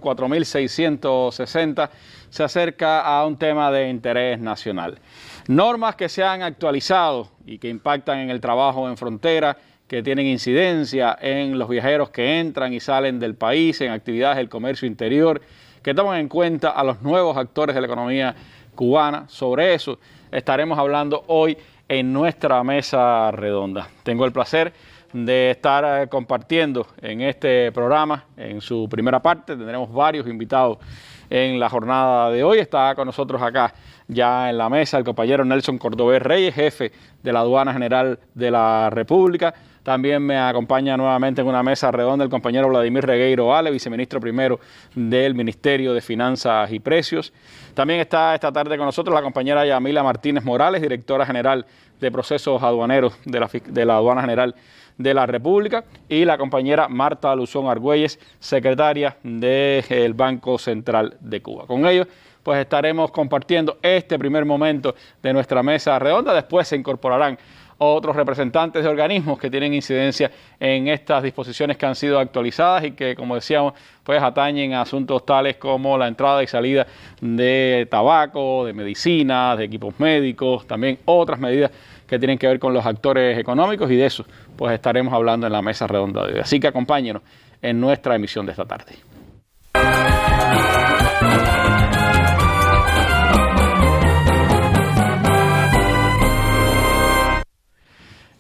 4.660 se acerca a un tema de interés nacional. Normas que se han actualizado y que impactan en el trabajo en frontera, que tienen incidencia en los viajeros que entran y salen del país, en actividades del comercio interior, que toman en cuenta a los nuevos actores de la economía cubana. Sobre eso estaremos hablando hoy en nuestra mesa redonda. Tengo el placer de estar compartiendo en este programa. En su primera parte tendremos varios invitados en la jornada de hoy. Está con nosotros acá ya en la mesa el compañero Nelson Cordobés Reyes, jefe de la Aduana General de la República. También me acompaña nuevamente en una mesa redonda el compañero Vladimir Regueiro Vale, viceministro primero del Ministerio de Finanzas y Precios. También está esta tarde con nosotros la compañera Yamila Martínez Morales, directora general de Procesos Aduaneros de la Aduana General de la República, y la compañera Marta Luzón Argüelles, secretaria del Banco Central de Cuba. Con ellos pues estaremos compartiendo este primer momento de nuestra mesa redonda. Después se incorporarán otros representantes de organismos que tienen incidencia en estas disposiciones que han sido actualizadas y que, como decíamos, pues atañen a asuntos tales como la entrada y salida de tabaco, de medicinas, de equipos médicos, también otras medidas que tienen que ver con los actores económicos, y de eso pues estaremos hablando en la mesa redonda de hoy. Así que acompáñenos en nuestra emisión de esta tarde.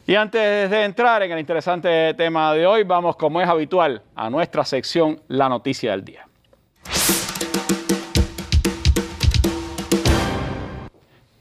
Y antes de entrar en el interesante tema de hoy, vamos, como es habitual, a nuestra sección La Noticia del Día.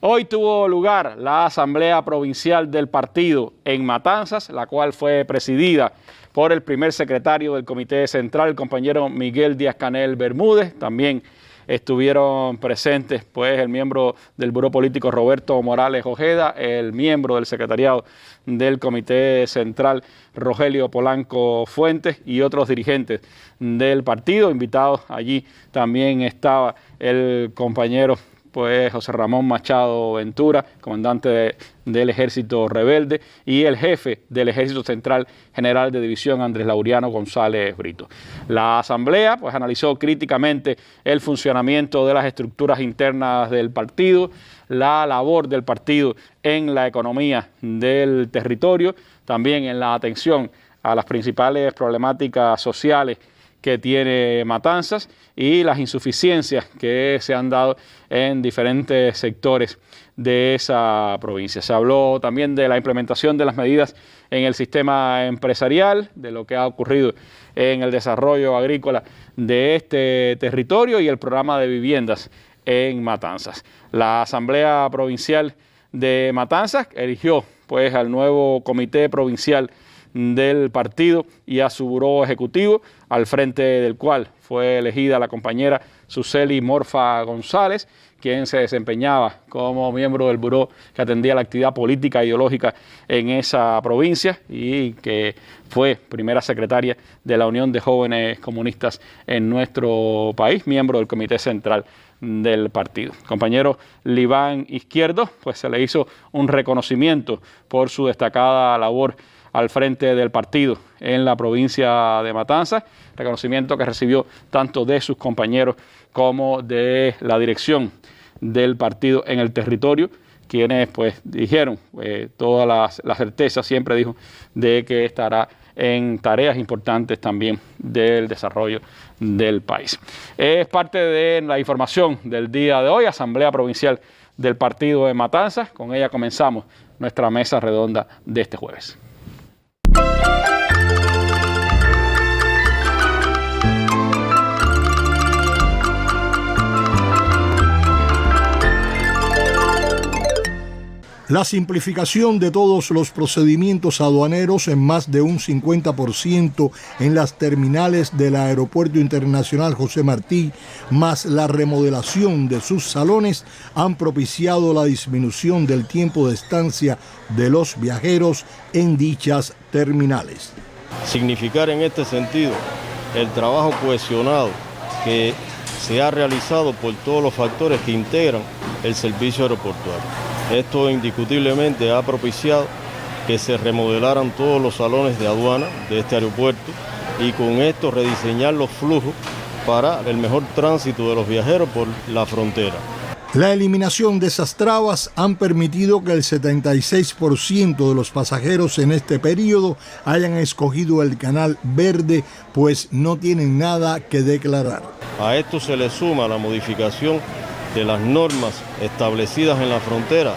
Hoy tuvo lugar la Asamblea Provincial del Partido en Matanzas, la cual fue presidida por el primer secretario del Comité Central, el compañero Miguel Díaz-Canel Bermúdez. También estuvieron presentes pues el miembro del Buró Político Roberto Morales Ojeda, el miembro del secretariado del Comité Central Rogelio Polanco Fuentes y otros dirigentes del partido. Invitados allí también estaba el compañero pues José Ramón Machado Ventura, comandante del Ejército Rebelde, y el jefe del Ejército Central General de División, Andrés Laureano González Brito. La Asamblea pues analizó críticamente el funcionamiento de las estructuras internas del partido, la labor del partido en la economía del territorio, también en la atención a las principales problemáticas sociales que tiene Matanzas y las insuficiencias que se han dado en diferentes sectores de esa provincia. Se habló también de la implementación de las medidas en el sistema empresarial, de lo que ha ocurrido en el desarrollo agrícola de este territorio y el programa de viviendas en Matanzas. La Asamblea Provincial de Matanzas eligió pues al nuevo Comité Provincial del partido y a su buró ejecutivo, al frente del cual fue elegida la compañera Suseli Morfa González, quien se desempeñaba como miembro del buró que atendía la actividad política e ideológica en esa provincia y que fue primera secretaria de la Unión de Jóvenes Comunistas en nuestro país, miembro del Comité Central del partido. Compañero Libán Izquierdo, pues se le hizo un reconocimiento por su destacada labor al frente del partido en la provincia de Matanzas, reconocimiento que recibió tanto de sus compañeros como de la dirección del partido en el territorio, quienes pues dijeron toda la certeza, siempre dijo, de que estará en tareas importantes también del desarrollo del país. Es parte de la información del día de hoy, Asamblea Provincial del Partido de Matanzas. Con ella comenzamos nuestra mesa redonda de este jueves. La simplificación de todos los procedimientos aduaneros en más de un 50% en las terminales del Aeropuerto Internacional José Martí, más la remodelación de sus salones, han propiciado la disminución del tiempo de estancia de los viajeros en dichas terminales. Significar en este sentido el trabajo cohesionado que se ha realizado por todos los factores que integran el servicio aeroportuario. Esto indiscutiblemente ha propiciado que se remodelaran todos los salones de aduana de este aeropuerto y con esto rediseñar los flujos para el mejor tránsito de los viajeros por la frontera. La eliminación de esas trabas han permitido que el 76% de los pasajeros en este periodo hayan escogido el Canal Verde, pues no tienen nada que declarar. A esto se le suma la modificación de las normas establecidas en la frontera,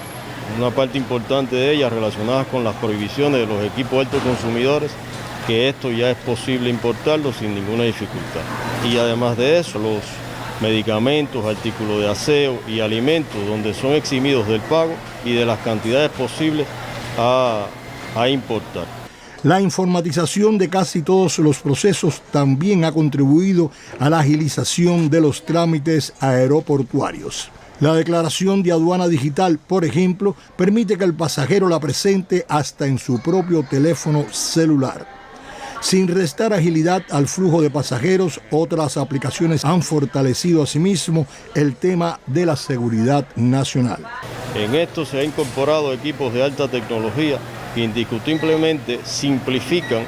una parte importante de ellas relacionadas con las prohibiciones de los equipos autoconsumidores, que esto ya es posible importarlo sin ninguna dificultad. Y además de eso, los medicamentos, artículos de aseo y alimentos, donde son eximidos del pago y de las cantidades posibles a importar. La informatización de casi todos los procesos también ha contribuido a la agilización de los trámites aeroportuarios. La declaración de aduana digital, por ejemplo, permite que el pasajero la presente hasta en su propio teléfono celular. Sin restar agilidad al flujo de pasajeros, otras aplicaciones han fortalecido asimismo el tema de la seguridad nacional. En esto se ha incorporado equipos de alta tecnología que indiscutiblemente simplifican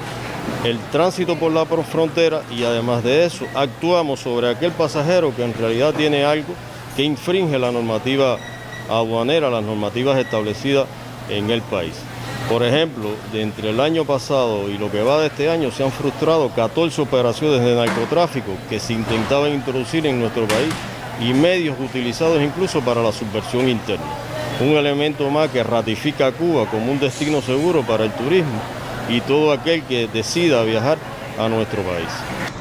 el tránsito por la frontera y además de eso actuamos sobre aquel pasajero que en realidad tiene algo que infringe la normativa aduanera, las normativas establecidas en el país. Por ejemplo, de entre el año pasado y lo que va de este año se han frustrado 14 operaciones de narcotráfico que se intentaban introducir en nuestro país y medios utilizados incluso para la subversión interna. Un elemento más que ratifica a Cuba como un destino seguro para el turismo y todo aquel que decida viajar a nuestro país.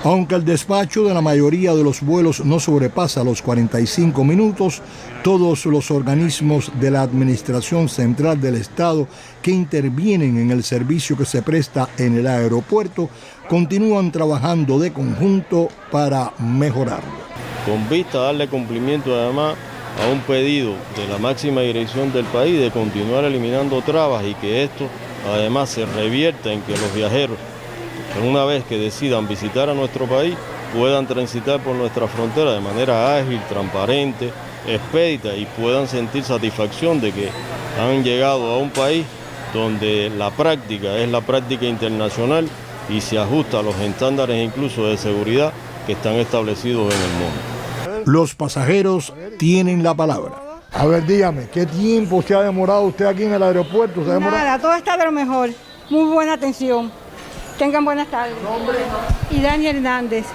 Aunque el despacho de la mayoría de los vuelos no sobrepasa los 45 minutos, todos los organismos de la Administración Central del Estado que intervienen en el servicio que se presta en el aeropuerto continúan trabajando de conjunto para mejorarlo. Con vista a darle cumplimiento además a un pedido de la máxima dirección del país de continuar eliminando trabas y que esto además se revierta en que los viajeros, una vez que decidan visitar a nuestro país, puedan transitar por nuestra frontera de manera ágil, transparente, expedita y puedan sentir satisfacción de que han llegado a un país donde la práctica es la práctica internacional y se ajusta a los estándares incluso de seguridad que están establecidos en el mundo. Los pasajeros tienen la palabra. A ver, dígame, ¿qué tiempo se ha demorado usted aquí en el aeropuerto? Nada, todo está de lo mejor. Muy buena atención. Tengan buenas tardes. ¿Nombre? Y Dani Hernández,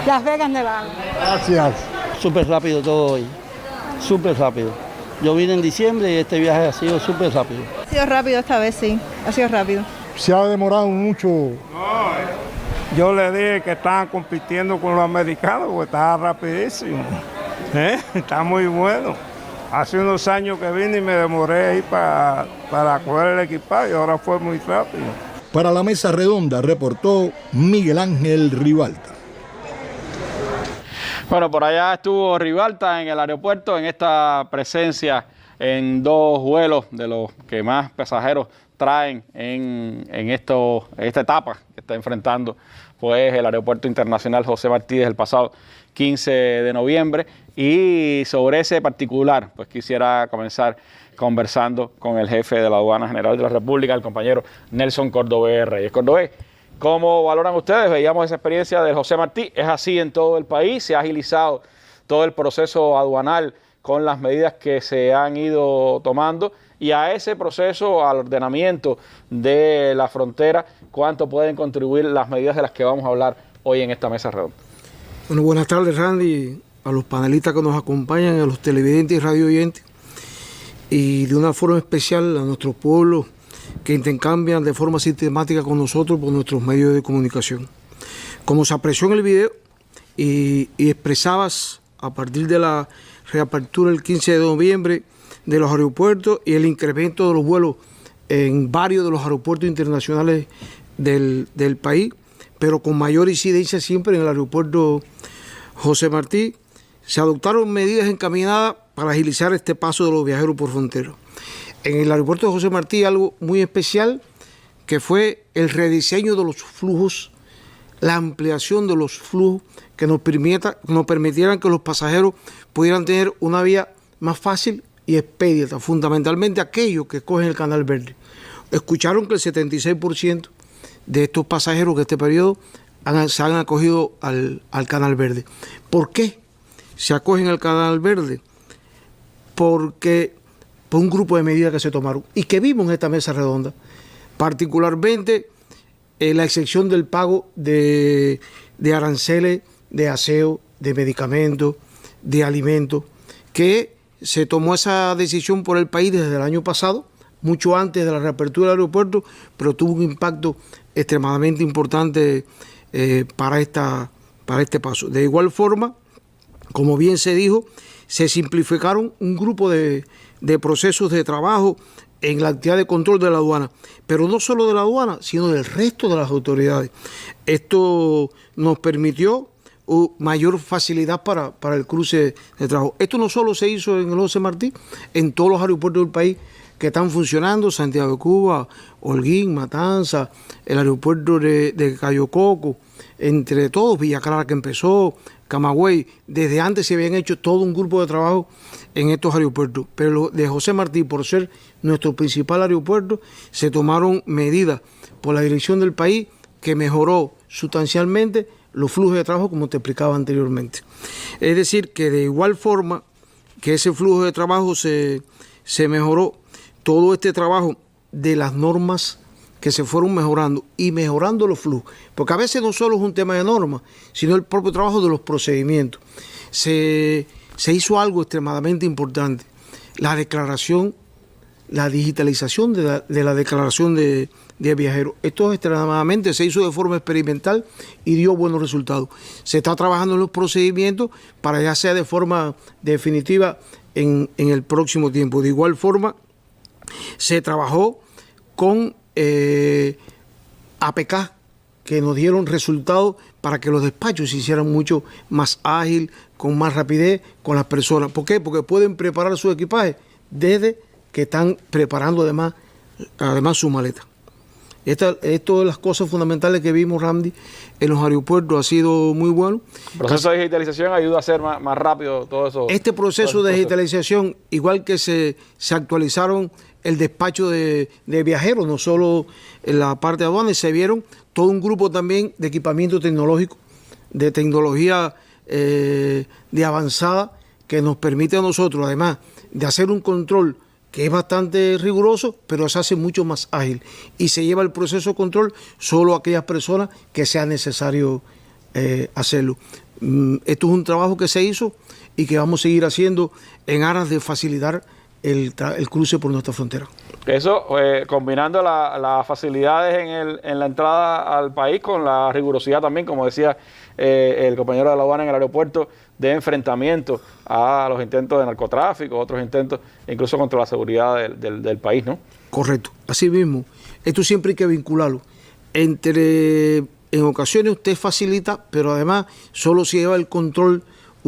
Las Vegas, Nevada. Gracias. Súper rápido todo hoy, súper rápido. Yo vine en diciembre y este viaje ha sido súper rápido. Ha sido rápido esta vez, sí, ha sido rápido. ¿Se ha demorado mucho? No, yo le dije que estaban compitiendo con los americanos porque estaba rapidísimo. Está muy bueno. Hace unos años que vine y me demoré ahí para coger el equipaje, ahora fue muy rápido. Para la mesa redonda reportó Miguel Ángel Ribalta. Bueno, por allá estuvo Ribalta en el aeropuerto en esta presencia en 2 vuelos de los que más pasajeros traen en esta etapa que está enfrentando pues el Aeropuerto Internacional José Martí desde el pasado 15 de noviembre. Y sobre ese particular, pues quisiera comenzar conversando con el jefe de la Aduana General de la República, el compañero Nelson Cordobés Reyes. Cordobés, ¿cómo valoran ustedes? Veíamos esa experiencia del José Martí, es así en todo el país, se ha agilizado todo el proceso aduanal con las medidas que se han ido tomando y a ese proceso, al ordenamiento de la frontera, ¿cuánto pueden contribuir las medidas de las que vamos a hablar hoy en esta mesa redonda? Bueno, buenas tardes, Randy, a los panelistas que nos acompañan, a los televidentes y radio oyentes, y de una forma especial a nuestros pueblos que intercambian de forma sistemática con nosotros por nuestros medios de comunicación. Como se apreció en el video y expresabas a partir de la reapertura el 15 de noviembre de los aeropuertos y el incremento de los vuelos en varios de los aeropuertos internacionales del país, pero con mayor incidencia siempre en el aeropuerto José Martí, se adoptaron medidas encaminadas para agilizar este paso de los viajeros por frontera. En el aeropuerto de José Martí algo muy especial que fue el rediseño de los flujos, la ampliación de los flujos que nos permitieran que los pasajeros pudieran tener una vía más fácil y expedita, fundamentalmente aquellos que cogen el Canal Verde. Escucharon que el 76% de estos pasajeros que este periodo se han acogido al Canal Verde. ¿Por qué se acogen al Canal Verde? Porque por un grupo de medidas que se tomaron y que vimos en esta mesa redonda, particularmente la excepción del pago de aranceles, de aseo, de medicamentos, de alimentos, que se tomó esa decisión por el país desde el año pasado, mucho antes de la reapertura del aeropuerto, pero tuvo un impacto extremadamente importante para este paso. De igual forma, como bien se dijo, se simplificaron un grupo de procesos de trabajo en la actividad de control de la aduana, pero no solo de la aduana, sino del resto de las autoridades. Esto nos permitió mayor facilidad para el cruce de trabajo. Esto no solo se hizo en el José Martí, en todos los aeropuertos del país que están funcionando, Santiago de Cuba, Holguín, Matanzas, el aeropuerto de Cayo Coco, entre todos, Villa Clara que empezó, Camagüey, desde antes se habían hecho todo un grupo de trabajo en estos aeropuertos, pero de José Martí, por ser nuestro principal aeropuerto, se tomaron medidas por la dirección del país que mejoró sustancialmente los flujos de trabajo, como te explicaba anteriormente. Es decir, que de igual forma que ese flujo de trabajo se mejoró, todo este trabajo de las normas que se fueron mejorando y mejorando los flujos, porque a veces no solo es un tema de normas, sino el propio trabajo de los procedimientos. Se hizo algo extremadamente importante, la declaración, la digitalización de la declaración de viajeros. Esto extremadamente se hizo de forma experimental y dio buenos resultados. Se está trabajando en los procedimientos para ya sea de forma definitiva en el próximo tiempo. De igual forma, se trabajó con APK, que nos dieron resultados para que los despachos se hicieran mucho más ágil, con más rapidez con las personas. ¿Por qué? Porque pueden preparar su equipaje desde que están preparando además su maleta. Esto de las cosas fundamentales que vimos, Randy, en los aeropuertos ha sido muy bueno. El proceso de digitalización ayuda a hacer más rápido todo eso. Este proceso de digitalización, igual que se actualizaron el despacho de viajeros, no solo en la parte de aduanas, se vieron todo un grupo también de equipamiento tecnológico, de tecnología de avanzada, que nos permite a nosotros, además de hacer un control que es bastante riguroso, pero se hace mucho más ágil y se lleva el proceso de control solo a aquellas personas que sea necesario hacerlo. Esto es un trabajo que se hizo y que vamos a seguir haciendo en aras de facilitar el cruce por nuestra frontera. Eso, combinando las facilidades en la entrada al país con la rigurosidad también, como decía el compañero de la aduana en el aeropuerto, de enfrentamiento a los intentos de narcotráfico, otros intentos, incluso contra la seguridad del país, ¿no? Correcto, así mismo. Esto siempre hay que vincularlo. En ocasiones usted facilita, pero además solo se lleva un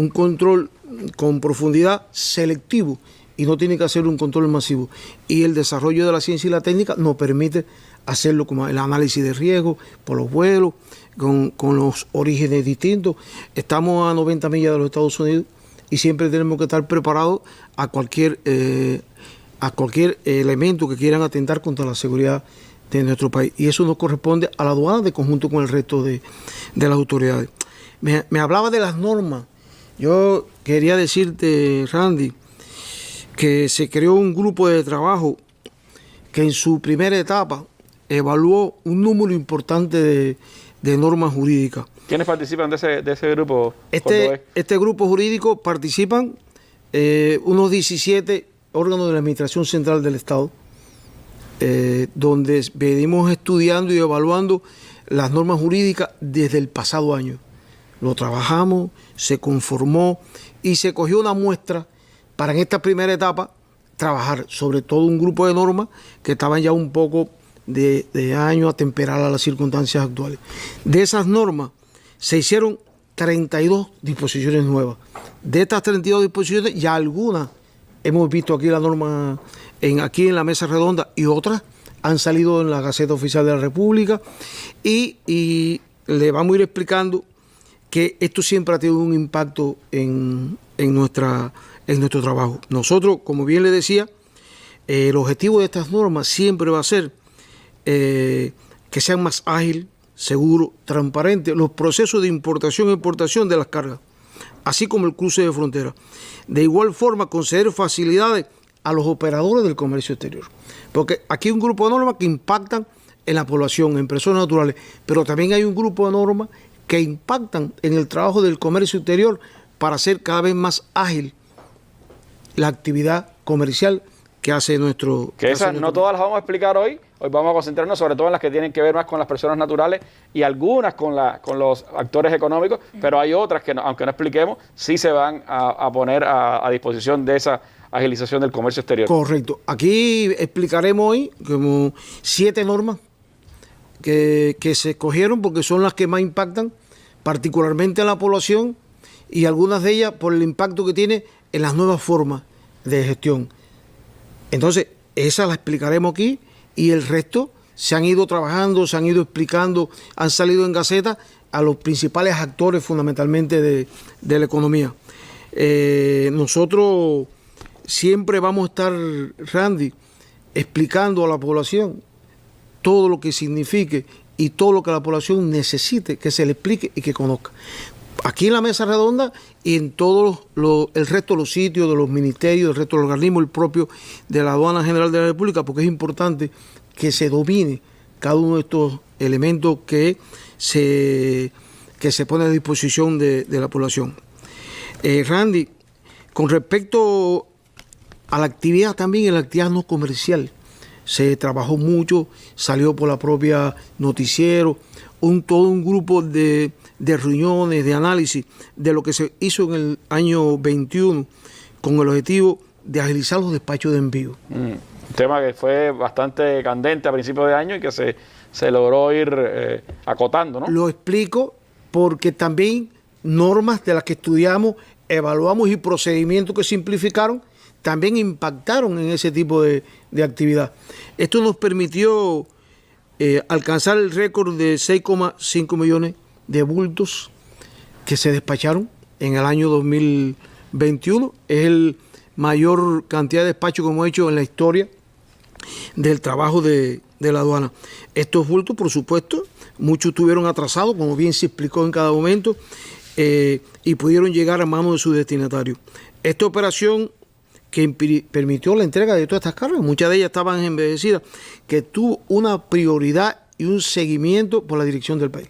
control con profundidad selectivo, y no tiene que hacer un control masivo. Y el desarrollo de la ciencia y la técnica nos permite hacerlo, como el análisis de riesgo por los vuelos, con los orígenes distintos. Estamos a 90 millas de los Estados Unidos y siempre tenemos que estar preparados a cualquier elemento que quieran atentar contra la seguridad de nuestro país. Y eso nos corresponde a la aduana de conjunto con el resto de las autoridades. Me hablaba de las normas. Yo quería decirte, Randy, que se creó un grupo de trabajo que en su primera etapa evaluó un número importante de normas jurídicas. ¿Quiénes participan de ese grupo? Este grupo jurídico participan unos 17 órganos de la Administración Central del Estado, donde venimos estudiando y evaluando las normas jurídicas desde el pasado año. Lo trabajamos, se conformó y se cogió una muestra para en esta primera etapa trabajar sobre todo un grupo de normas que estaban ya un poco de año a temperar a las circunstancias actuales. De esas normas se hicieron 32 disposiciones nuevas. De estas 32 disposiciones, ya algunas hemos visto aquí la norma aquí en la mesa redonda y otras han salido en la Gaceta Oficial de la República y le vamos a ir explicando que esto siempre ha tenido un impacto en nuestro trabajo. Nosotros, como bien le decía, el objetivo de estas normas siempre va a ser que sean más ágiles, seguro, transparente los procesos de importación e exportación de las cargas, así como el cruce de frontera. De igual forma, conceder facilidades a los operadores del comercio exterior. Porque aquí hay un grupo de normas que impactan en la población, en personas naturales, pero también hay un grupo de normas que impactan en el trabajo del comercio exterior para hacer cada vez más ágil la actividad comercial que hace nuestro... Que esas no todas las vamos a explicar hoy. Hoy vamos a concentrarnos sobre todo en las que tienen que ver más con las personas naturales y algunas con los actores económicos, pero hay otras que, aunque no expliquemos, sí se van a poner a disposición de esa agilización del comercio exterior. Correcto. Aquí explicaremos hoy como 7 normas que se escogieron porque son las que más impactan, particularmente en la población, y algunas de ellas por el impacto que tiene en las nuevas formas de gestión. Entonces, esas las explicaremos aquí y el resto se han ido trabajando, se han ido explicando, han salido en Gaceta a los principales actores fundamentalmente de la economía. Nosotros siempre vamos a estar, Randy, explicando a la población todo lo que signifique y todo lo que la población necesite que se le explique y que conozca. Aquí en la mesa redonda y en todos el resto de los sitios, de los ministerios, del resto de los organismos, el propio de la Aduana General de la República, porque es importante que se domine cada uno de estos elementos que se pone a disposición de la población. Randy, con respecto a la actividad también, en la actividad no comercial, se trabajó mucho, salió por la propia noticiero, todo un grupo de reuniones, de análisis de lo que se hizo en el año 21 con el objetivo de agilizar los despachos de envío. Un tema que fue bastante candente a principios de año y que se logró ir acotando, ¿no? Lo explico porque también normas de las que estudiamos, evaluamos y procedimientos que simplificaron también impactaron en ese tipo de actividad. Esto nos permitió alcanzar el récord de 6,5 millones de bultos que se despacharon en el año 2021. Es el mayor cantidad de despachos que hemos hecho en la historia del trabajo de la aduana. Estos bultos, por supuesto, muchos estuvieron atrasados, como bien se explicó en cada momento, y pudieron llegar a manos de sus destinatarios. Esta operación que permitió la entrega de todas estas cargas, muchas de ellas estaban envejecidas, que tuvo una prioridad y un seguimiento por la dirección del país,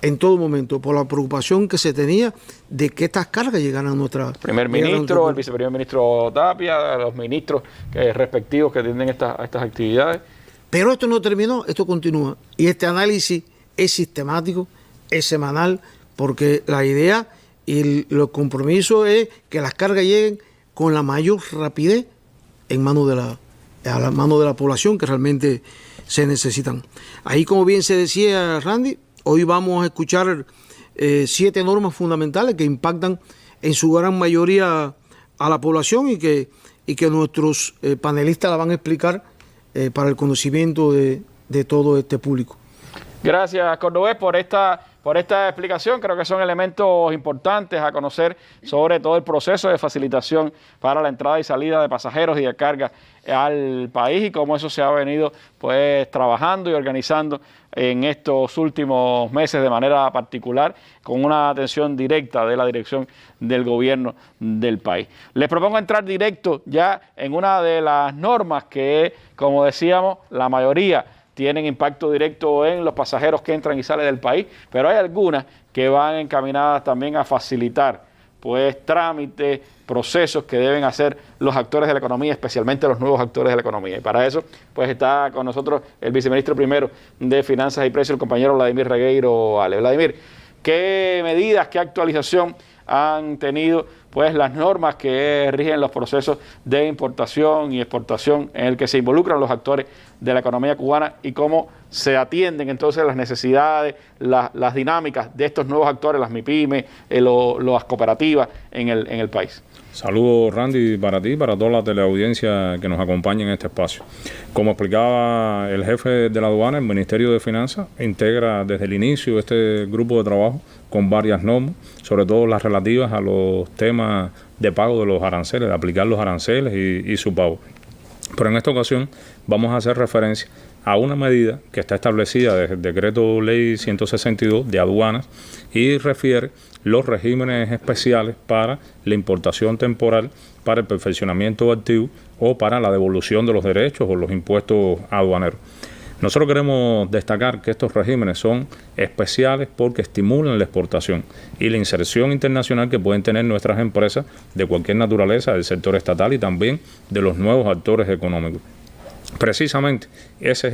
en todo momento, por la preocupación que se tenía de que estas cargas llegaran a nuestra... Primer ministro, el viceprimer ministro Tapia, los ministros respectivos que atienden estas actividades. Pero esto no terminó, esto continúa. Y este análisis es sistemático, es semanal, porque la idea y el compromiso es que las cargas lleguen con la mayor rapidez en manos a la mano de la población que realmente se necesitan. Ahí, como bien se decía, Randy, hoy vamos a escuchar 7 normas fundamentales que impactan en su gran mayoría a la población y que nuestros panelistas la van a explicar para el conocimiento de todo este público. Gracias, Cordobés, por esta explicación. Creo que son elementos importantes a conocer sobre todo el proceso de facilitación para la entrada y salida de pasajeros y de carga al país y cómo eso se ha venido pues trabajando y organizando en estos últimos meses de manera particular, con una atención directa de la dirección del gobierno del país. Les propongo entrar directo ya en una de las normas que, como decíamos, la mayoría tienen impacto directo en los pasajeros que entran y salen del país, pero hay algunas que van encaminadas también a facilitar pues trámites, procesos que deben hacer los actores de la economía, especialmente los nuevos actores de la economía. Y para eso pues está con nosotros el viceministro primero de Finanzas y Precios, el compañero Vladimir Regueiro Ale. Vladimir, ¿qué medidas, qué actualización han tenido pues las normas que rigen los procesos de importación y exportación en el que se involucran los actores de la economía cubana y cómo se atienden entonces las necesidades, las dinámicas de estos nuevos actores, las MIPYME, las cooperativas en el país? Saludos, Randy, para ti y para toda la teleaudiencia que nos acompaña en este espacio. Como explicaba el jefe de la aduana, el Ministerio de Finanzas integra desde el inicio este grupo de trabajo con varias normas, sobre todo las relativas a los temas de pago de los aranceles, de aplicar los aranceles y su pago. Pero en esta ocasión vamos a hacer referencia a una medida que está establecida desde el Decreto Ley 162 de aduanas y refiere los regímenes especiales para la importación temporal, para el perfeccionamiento activo o para la devolución de los derechos o los impuestos aduaneros. Nosotros queremos destacar que estos regímenes son especiales porque estimulan la exportación y la inserción internacional que pueden tener nuestras empresas de cualquier naturaleza, del sector estatal y también de los nuevos actores económicos. Precisamente, esa es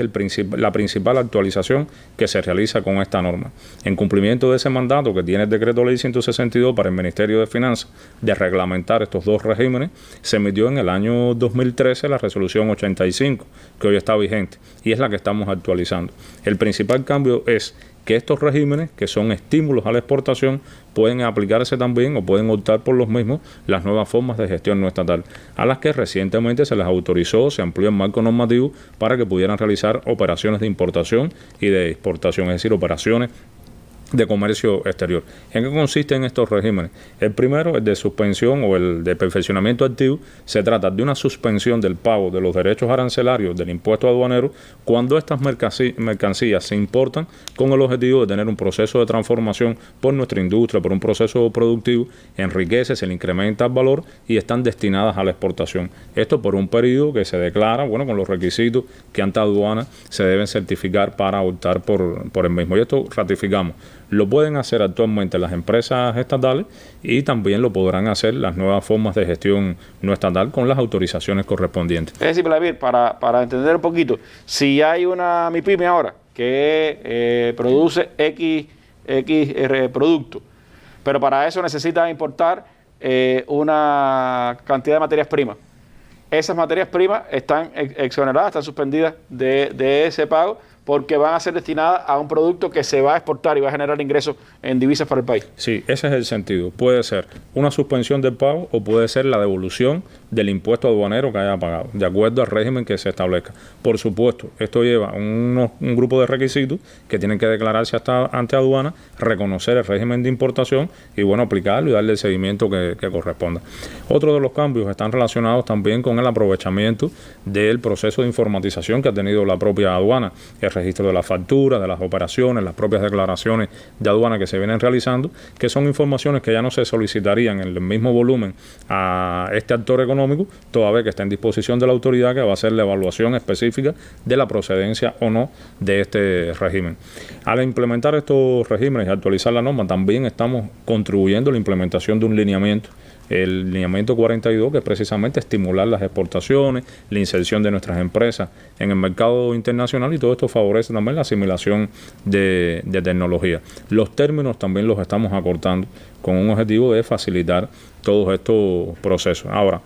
la principal actualización que se realiza con esta norma. En cumplimiento de ese mandato que tiene el Decreto Ley 162 para el Ministerio de Finanzas de reglamentar estos dos regímenes, se emitió en el año 2013 la Resolución 85, que hoy está vigente, y es la que estamos actualizando. El principal cambio es que estos regímenes, que son estímulos a la exportación, pueden aplicarse también o pueden optar por los mismos las nuevas formas de gestión no estatal, a las que recientemente se les autorizó, se amplió el marco normativo para que pudieran realizar operaciones de importación y de exportación, es decir, operaciones de comercio exterior. ¿En qué consisten estos regímenes? El primero, el de suspensión o el de perfeccionamiento activo, se trata de una suspensión del pago de los derechos arancelarios del impuesto aduanero cuando estas mercancías se importan con el objetivo de tener un proceso de transformación por nuestra industria, por un proceso productivo, enriquece, se le incrementa el valor y están destinadas a la exportación. Esto por un periodo que se declara, bueno, con los requisitos que ante aduana se deben certificar para optar por el mismo. Y esto ratificamos. Lo pueden hacer actualmente las empresas estatales y también lo podrán hacer las nuevas formas de gestión no estatal con las autorizaciones correspondientes. Es decir, Vladimir, para entender un poquito, si hay una MIPYME ahora que produce X producto, pero para eso necesita importar una cantidad de materias primas. Esas materias primas están exoneradas, están suspendidas de ese pago, porque van a ser destinadas a un producto que se va a exportar y va a generar ingresos en divisas para el país. Sí, ese es el sentido. Puede ser una suspensión del pago o puede ser la devolución del impuesto aduanero que haya pagado, de acuerdo al régimen que se establezca. Por supuesto, esto lleva un grupo de requisitos que tienen que declararse ante aduana, reconocer el régimen de importación y, bueno, aplicarlo y darle el seguimiento que corresponda. Otro de los cambios están relacionados también con el aprovechamiento del proceso de informatización que ha tenido la propia aduana, el registro de las facturas, de las operaciones, las propias declaraciones de aduana que se vienen realizando, que son informaciones que ya no se solicitarían en el mismo volumen a este actor económico, toda vez que está en disposición de la autoridad que va a hacer la evaluación específica de la procedencia o no de este régimen. Al implementar estos regímenes y actualizar la norma, también estamos contribuyendo a la implementación de un lineamiento, el lineamiento 42, que es precisamente estimular las exportaciones, la inserción de nuestras empresas en el mercado internacional, y todo esto favorece también la asimilación de tecnología. Los términos también los estamos acortando con un objetivo de facilitar todos estos procesos. Ahora,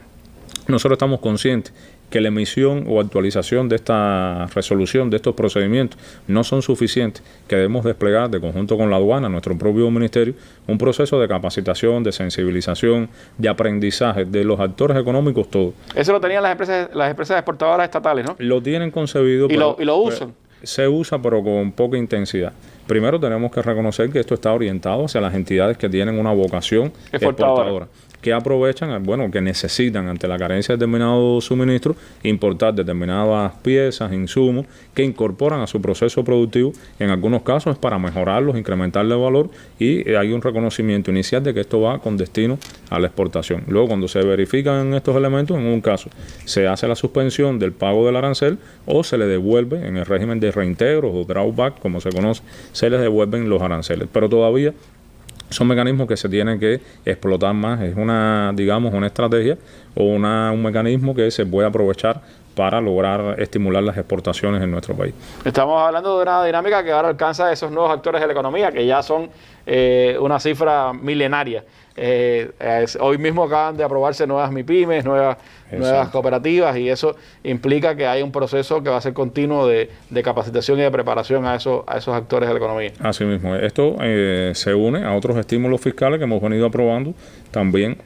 nosotros estamos conscientes que la emisión o actualización de esta resolución, de estos procedimientos, no son suficientes, que debemos desplegar de conjunto con la aduana, nuestro propio ministerio, un proceso de capacitación, de sensibilización, de aprendizaje de los actores económicos todos. Eso lo tenían las empresas exportadoras estatales, ¿no? Lo tienen concebido. Y lo usan. Se usa, pero con poca intensidad. Primero tenemos que reconocer que esto está orientado hacia las entidades que tienen una vocación exportadora, que aprovechan, bueno, que necesitan ante la carencia de determinados suministros importar determinadas piezas, insumos que incorporan a su proceso productivo. En algunos casos es para mejorarlos, incrementarle valor, y hay un reconocimiento inicial de que esto va con destino a la exportación. Luego, cuando se verifican estos elementos, en un caso se hace la suspensión del pago del arancel o se le devuelve en el régimen de reintegro o drawback, como se conoce, se les devuelven los aranceles. Pero todavía son mecanismos que se tienen que explotar más. Es una estrategia o un mecanismo que se puede aprovechar para lograr estimular las exportaciones en nuestro país. Estamos hablando de una dinámica que ahora alcanza a esos nuevos actores de la economía, que ya son una cifra milenaria. Hoy mismo acaban de aprobarse nuevas MIPYMES, nuevas cooperativas, y eso implica que hay un proceso que va a ser continuo de capacitación y de preparación a esos actores de la economía. Así mismo. Esto se une a otros estímulos fiscales que hemos venido aprobando también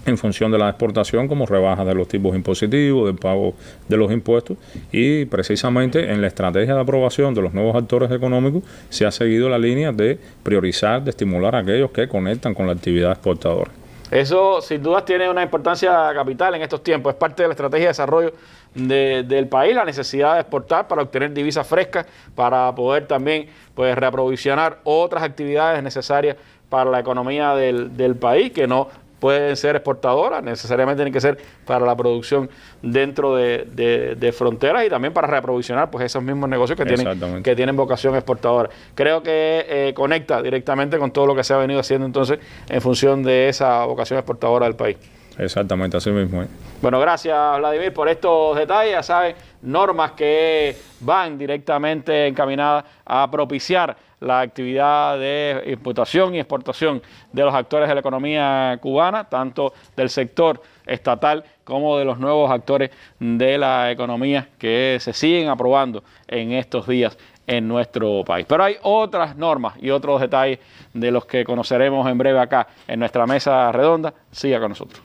en función de la exportación, como rebajas de los tipos impositivos, del pago de los impuestos, y precisamente en la estrategia de aprobación de los nuevos actores económicos se ha seguido la línea de priorizar, de estimular a aquellos que conectan con la actividad exportadora. Eso sin dudas tiene una importancia capital en estos tiempos, es parte de la estrategia de desarrollo del país, la necesidad de exportar para obtener divisas frescas, para poder también pues reaprovisionar otras actividades necesarias para la economía del país, que no pueden ser exportadoras, necesariamente tienen que ser para la producción dentro de fronteras y también para reaprovisionar pues esos mismos negocios que tienen vocación exportadora. Creo que conecta directamente con todo lo que se ha venido haciendo entonces en función de esa vocación exportadora del país. Exactamente, así mismo es. Bueno, gracias Vladimir por estos detalles. Ya saben, normas que van directamente encaminadas a propiciar la actividad de importación y exportación de los actores de la economía cubana, tanto del sector estatal como de los nuevos actores de la economía que se siguen aprobando en estos días en nuestro país. Pero hay otras normas y otros detalles de los que conoceremos en breve acá en nuestra mesa redonda. Siga con nosotros.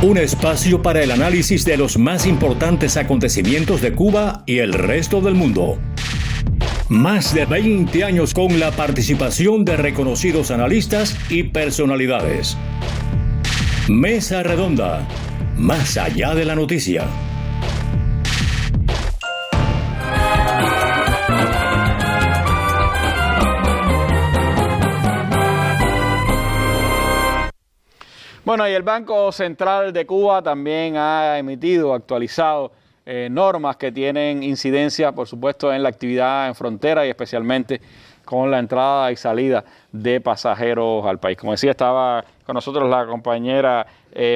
Un espacio para el análisis de los más importantes acontecimientos de Cuba y el resto del mundo. Más de 20 años con la participación de reconocidos analistas y personalidades. Mesa Redonda, más allá de la noticia. Bueno, y el Banco Central de Cuba también ha emitido, actualizado normas que tienen incidencia, por supuesto, en la actividad en frontera y especialmente con la entrada y salida de pasajeros al país. Como decía, estaba con nosotros la compañera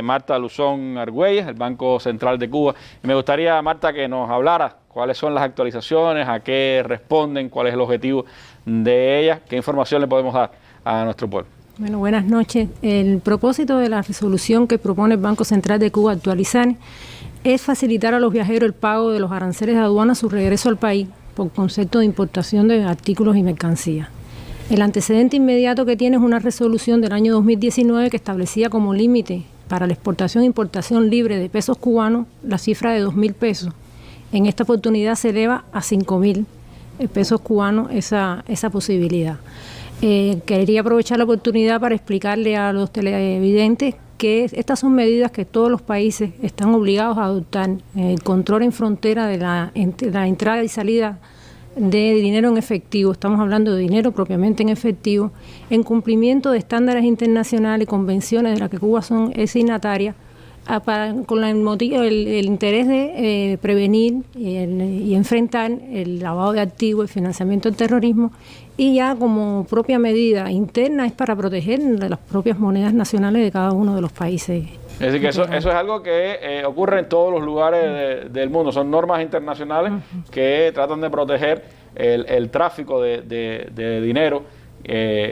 Marta Luzón Argüelles, del Banco Central de Cuba. Y me gustaría, Marta, que nos hablara cuáles son las actualizaciones, a qué responden, cuál es el objetivo de ellas, qué información le podemos dar a nuestro pueblo. Bueno, buenas noches. El propósito de la resolución que propone el Banco Central de Cuba actualizar es facilitar a los viajeros el pago de los aranceles de aduana a su regreso al país por concepto de importación de artículos y mercancías. El antecedente inmediato que tiene es una resolución del año 2019 que establecía como límite para la exportación e importación libre de pesos cubanos la cifra de 2.000 pesos. En esta oportunidad se eleva a 5.000 pesos cubanos esa posibilidad. Quería aprovechar la oportunidad para explicarle a los televidentes que estas son medidas que todos los países están obligados a adoptar. El control en frontera de la entrada y salida de dinero en efectivo, estamos hablando de dinero propiamente en efectivo, en cumplimiento de estándares internacionales y convenciones de las que Cuba es signataria, con el interés de prevenir y enfrentar el lavado de activos, el financiamiento del terrorismo, y ya como propia medida interna es para proteger las propias monedas nacionales de cada uno de los países. Es decir, que eso es algo que ocurre en todos los lugares del mundo. Son normas internacionales que tratan de proteger el tráfico de dinero.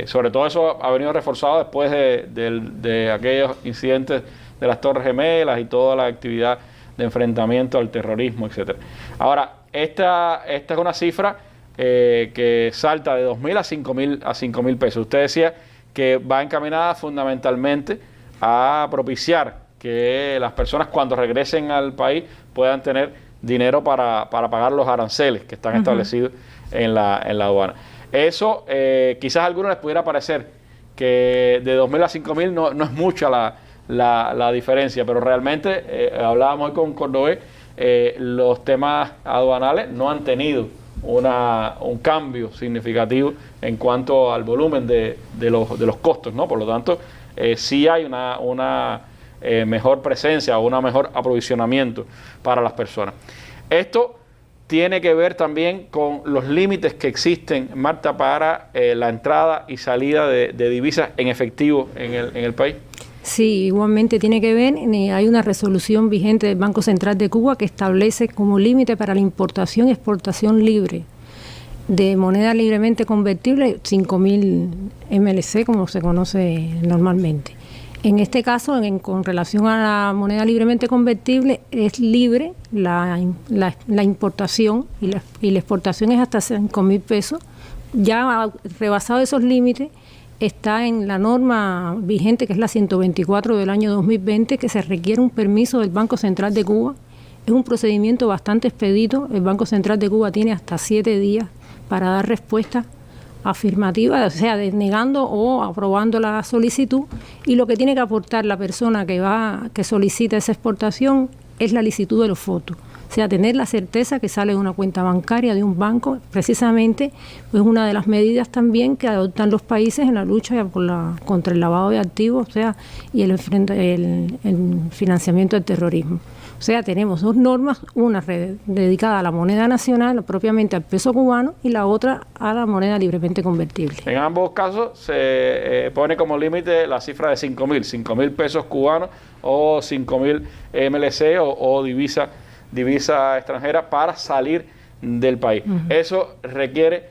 Sobre todo eso ha venido reforzado después de aquellos incidentes de las Torres Gemelas y toda la actividad de enfrentamiento al terrorismo, etcétera. Ahora, esta es una cifra que salta de 2.000 a 5.000 pesos. Usted decía que va encaminada fundamentalmente a propiciar que las personas cuando regresen al país puedan tener dinero para pagar los aranceles que están establecidos en la aduana. Eso quizás a algunos les pudiera parecer que de 2.000 a 5.000 no es mucha la diferencia, pero realmente hablábamos hoy con Cordobés, los temas aduanales no han tenido un cambio significativo en cuanto al volumen de los costos, ¿no? Por lo tanto, sí hay una mejor presencia o un mejor aprovisionamiento para las personas. Esto tiene que ver también con los límites que existen, Marta, para la entrada y salida de divisas en efectivo en el país. Sí, igualmente tiene que ver, hay una resolución vigente del Banco Central de Cuba que establece como límite para la importación y exportación libre de moneda libremente convertible 5.000 MLC, como se conoce normalmente. En este caso, con relación a la moneda libremente convertible, es libre la importación y la exportación es hasta 5.000 pesos. Ya rebasado esos límites, está en la norma vigente, que es la 124 del año 2020, que se requiere un permiso del Banco Central de Cuba. Es un procedimiento bastante expedito. El Banco Central de Cuba tiene hasta 7 días para dar respuesta afirmativa, o sea, negando o aprobando la solicitud, y lo que tiene que aportar la persona que solicita esa exportación es la licitud de los fotos. O sea, tener la certeza que sale de una cuenta bancaria de un banco, precisamente, es una de las medidas también que adoptan los países en la lucha contra el lavado de activos, o sea, y el financiamiento del terrorismo. O sea, tenemos 2 normas, una dedicada a la moneda nacional, propiamente al peso cubano, y la otra a la moneda libremente convertible. En ambos casos se pone como límite la cifra de 5.000 pesos cubanos o 5.000 MLC o divisa extranjera para salir del país. Eso requiere,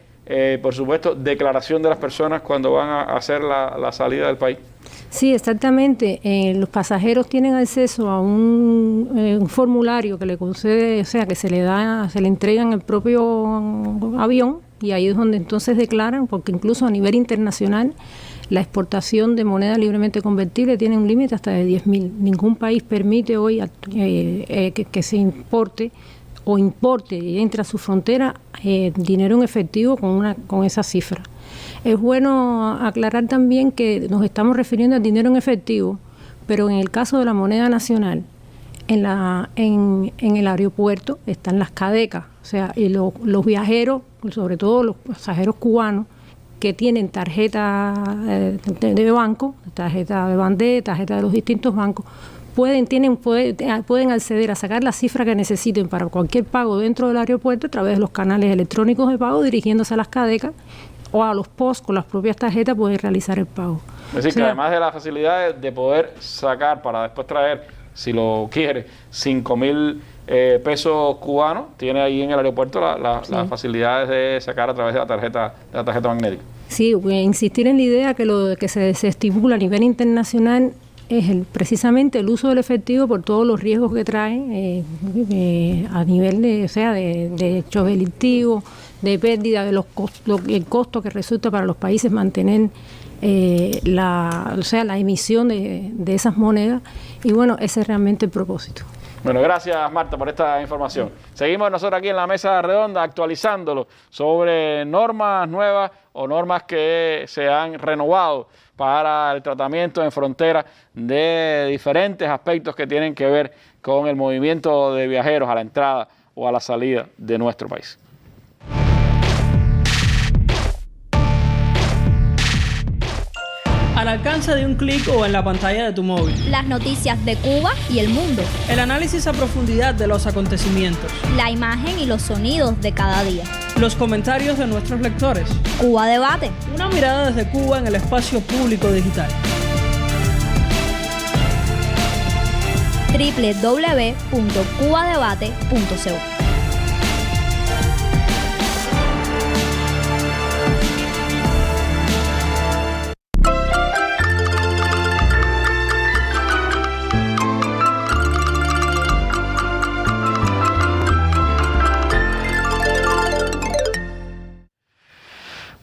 por supuesto, declaración de las personas cuando van a hacer la salida del país. Sí, exactamente. Los pasajeros tienen acceso a un formulario que le concede, o sea, que se le entrega en el propio avión, y ahí es donde entonces declaran, porque incluso a nivel internacional la exportación de moneda libremente convertible tiene un límite hasta de 10.000. Ningún país permite hoy que se importe y entre a su frontera dinero en efectivo con esa cifra. Es bueno aclarar también que nos estamos refiriendo al dinero en efectivo, pero en el caso de la moneda nacional, en el aeropuerto están las CADECA, o sea, y los viajeros, sobre todo los pasajeros cubanos, que tienen tarjeta de banco, tarjeta de Bandé, tarjeta de los distintos bancos, pueden acceder a sacar la cifra que necesiten para cualquier pago dentro del aeropuerto a través de los canales electrónicos de pago, dirigiéndose a las CADECA o a los POS con las propias tarjetas pueden realizar el pago. Es decir, que además de la facilidad de poder sacar para después traer, si lo quiere, 5.000 pesos cubanos, tiene ahí en el aeropuerto las facilidades de sacar a través de la tarjeta magnética. Sí, voy a insistir en la idea que lo que se estipula a nivel internacional es precisamente el uso del efectivo por todos los riesgos que trae a nivel de hecho delictivo, de pérdida de el costo que resulta para los países mantener la emisión de esas monedas, y bueno, ese es realmente el propósito. Bueno, gracias Marta por esta información. Seguimos nosotros aquí en la mesa redonda actualizándolo sobre normas nuevas o normas que se han renovado para el tratamiento en frontera de diferentes aspectos que tienen que ver con el movimiento de viajeros a la entrada o a la salida de nuestro país. Al alcance de un clic o en la pantalla de tu móvil. Las noticias de Cuba y el mundo. El análisis a profundidad de los acontecimientos. La imagen y los sonidos de cada día. Los comentarios de nuestros lectores. Cuba Debate. Una mirada desde Cuba en el espacio público digital. www.cubadebate.co.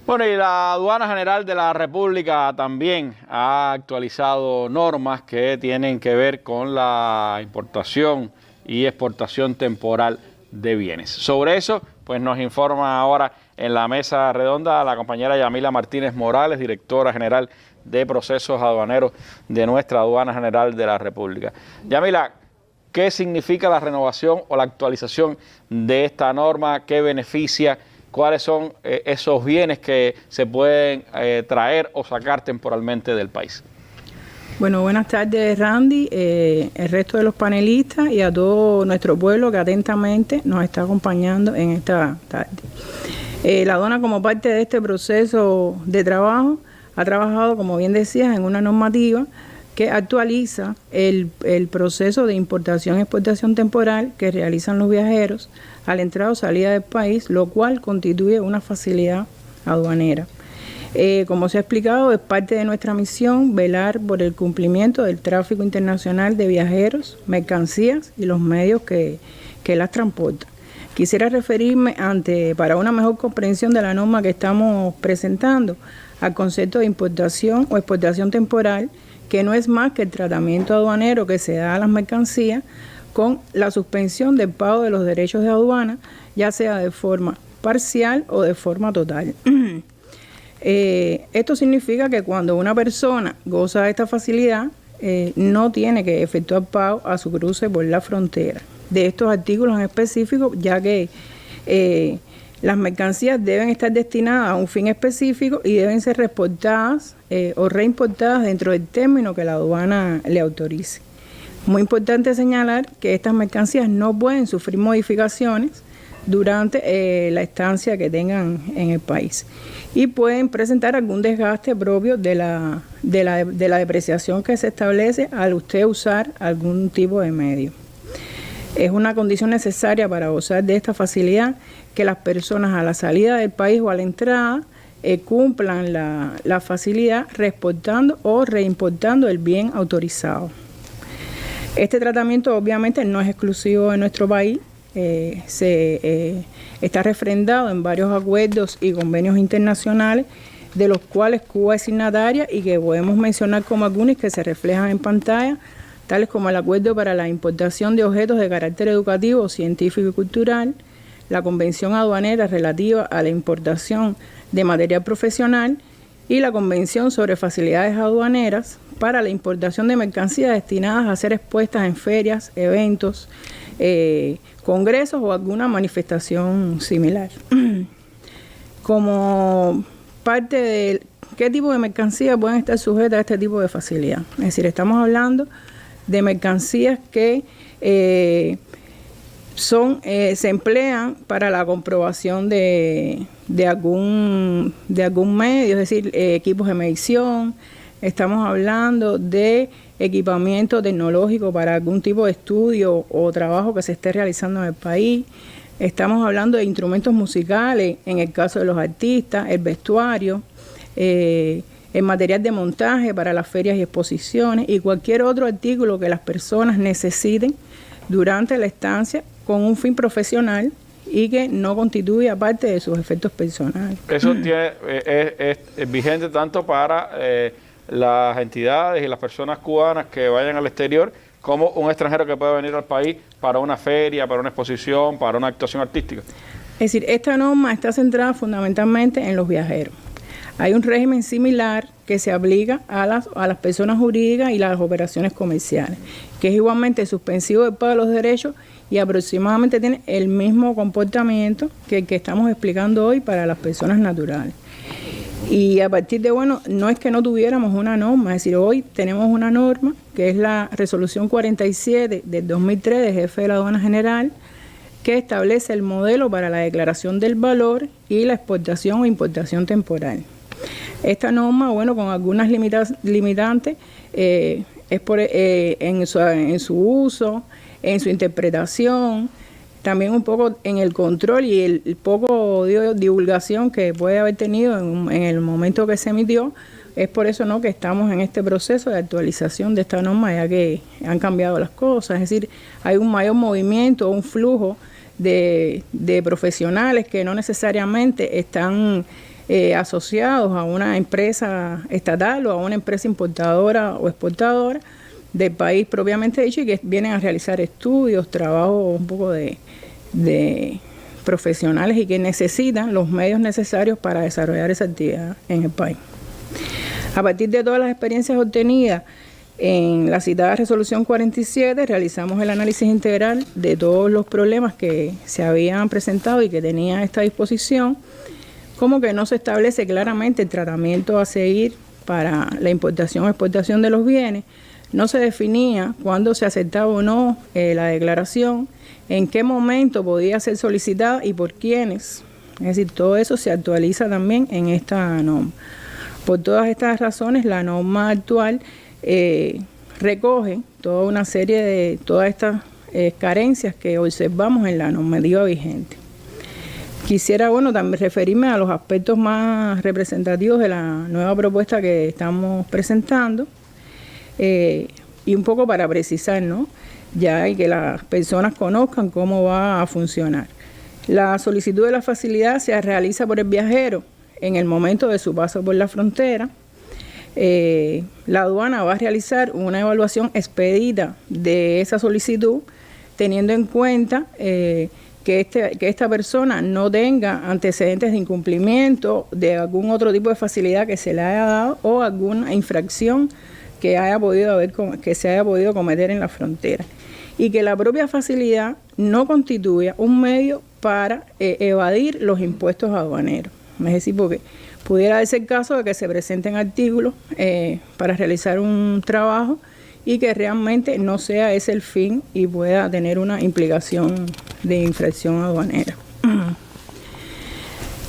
Bueno, y la Aduana General de la República también ha actualizado normas que tienen que ver con la importación y exportación temporal de bienes. Sobre eso, pues nos informa ahora en la mesa redonda la compañera Yamila Martínez Morales, directora general de procesos aduaneros de nuestra Aduana General de la República. Yamila, ¿qué significa la renovación o la actualización de esta norma? ¿Qué beneficia? ¿Cuáles son esos bienes que se pueden traer o sacar temporalmente del país? Bueno, buenas tardes Randy, el resto de los panelistas y a todo nuestro pueblo que atentamente nos está acompañando en esta tarde. La aduana, como parte de este proceso de trabajo, ha trabajado, como bien decías, en una normativa que actualiza el proceso de importación y exportación temporal que realizan los viajeros a la entrada o salida del país, lo cual constituye una facilidad aduanera. Como se ha explicado, es parte de nuestra misión velar por el cumplimiento del tráfico internacional de viajeros, mercancías y los medios que las transportan. Quisiera referirme, para una mejor comprensión de la norma que estamos presentando, al concepto de importación o exportación temporal, que no es más que el tratamiento aduanero que se da a las mercancías con la suspensión del pago de los derechos de aduana, ya sea de forma parcial o de forma total. Esto significa que cuando una persona goza de esta facilidad, no tiene que efectuar pago a su cruce por la frontera de estos artículos en específico, ya que las mercancías deben estar destinadas a un fin específico y deben ser reportadas o reimportadas dentro del término que la aduana le autorice. Muy importante señalar que estas mercancías no pueden sufrir modificaciones durante la estancia que tengan en el país y pueden presentar algún desgaste propio de la depreciación que se establece al usted usar algún tipo de medio. Es una condición necesaria para gozar de esta facilidad que las personas a la salida del país o a la entrada cumplan la facilidad reexportando o reimportando el bien autorizado. Este tratamiento obviamente no es exclusivo de nuestro país, está refrendado en varios acuerdos y convenios internacionales de los cuales Cuba es signataria y que podemos mencionar como algunos que se reflejan en pantalla, tales como el Acuerdo para la Importación de Objetos de Carácter Educativo, Científico y Cultural, la Convención Aduanera relativa a la importación de material profesional y la Convención sobre Facilidades Aduaneras para la importación de mercancías destinadas a ser expuestas en ferias, eventos, congresos o alguna manifestación similar. Como parte de qué tipo de mercancías pueden estar sujetas a este tipo de facilidad. Es decir, estamos hablando de mercancías que se emplean para la comprobación de algún medio, es decir, equipos de medición. Estamos hablando de equipamiento tecnológico para algún tipo de estudio o trabajo que se esté realizando en el país. Estamos hablando de instrumentos musicales, en el caso de los artistas, el vestuario, el material de montaje para las ferias y exposiciones y cualquier otro artículo que las personas necesiten durante la estancia con un fin profesional y que no constituya parte de sus efectos personales. Eso es vigente tanto para las entidades y las personas cubanas que vayan al exterior, como un extranjero que pueda venir al país para una feria, para una exposición, para una actuación artística. Es decir, esta norma está centrada fundamentalmente en los viajeros. Hay un régimen similar que se aplica a las personas jurídicas y las operaciones comerciales, que es igualmente suspensivo del pago de los derechos y aproximadamente tiene el mismo comportamiento que el que estamos explicando hoy para las personas naturales. Y a partir de, no es que no tuviéramos una norma, es decir, hoy tenemos una norma que es la Resolución 47 del 2003 del Jefe de la Aduana General, que establece el modelo para la declaración del valor y la exportación o importación temporal. Esta norma, con algunas limitantes, es en su uso, en su interpretación, también un poco en el control y el poco de divulgación que puede haber tenido en el momento que se emitió. Es por eso que estamos en este proceso de actualización de esta norma, ya que han cambiado las cosas, es decir, hay un mayor movimiento, un flujo de profesionales que no necesariamente están asociados a una empresa estatal o a una empresa importadora o exportadora del país propiamente dicho y que vienen a realizar estudios, trabajos un poco de profesionales y que necesitan los medios necesarios para desarrollar esa actividad en el país. A partir de todas las experiencias obtenidas en la citada Resolución 47, realizamos el análisis integral de todos los problemas que se habían presentado y que tenía esta disposición, como que no se establece claramente el tratamiento a seguir para la importación o exportación de los bienes, no se definía cuándo se aceptaba o no la declaración, en qué momento podía ser solicitada y por quiénes. Es decir, todo eso se actualiza también en esta norma. Por todas estas razones, la norma actual recoge toda una serie de todas estas carencias que observamos en la normativa vigente. Quisiera, también referirme a los aspectos más representativos de la nueva propuesta que estamos presentando y un poco para precisar, ¿no? Ya, y que las personas conozcan cómo va a funcionar. La solicitud de la facilidad se realiza por el viajero en el momento de su paso por la frontera. La aduana va a realizar una evaluación expedita de esa solicitud, teniendo en cuenta que esta persona no tenga antecedentes de incumplimiento de algún otro tipo de facilidad que se le haya dado o alguna infracción que se haya podido cometer en la frontera, y que la propia facilidad no constituya un medio para evadir los impuestos aduaneros. Es decir, porque pudiera ser el caso de que se presenten artículos para realizar un trabajo y que realmente no sea ese el fin y pueda tener una implicación de infracción aduanera.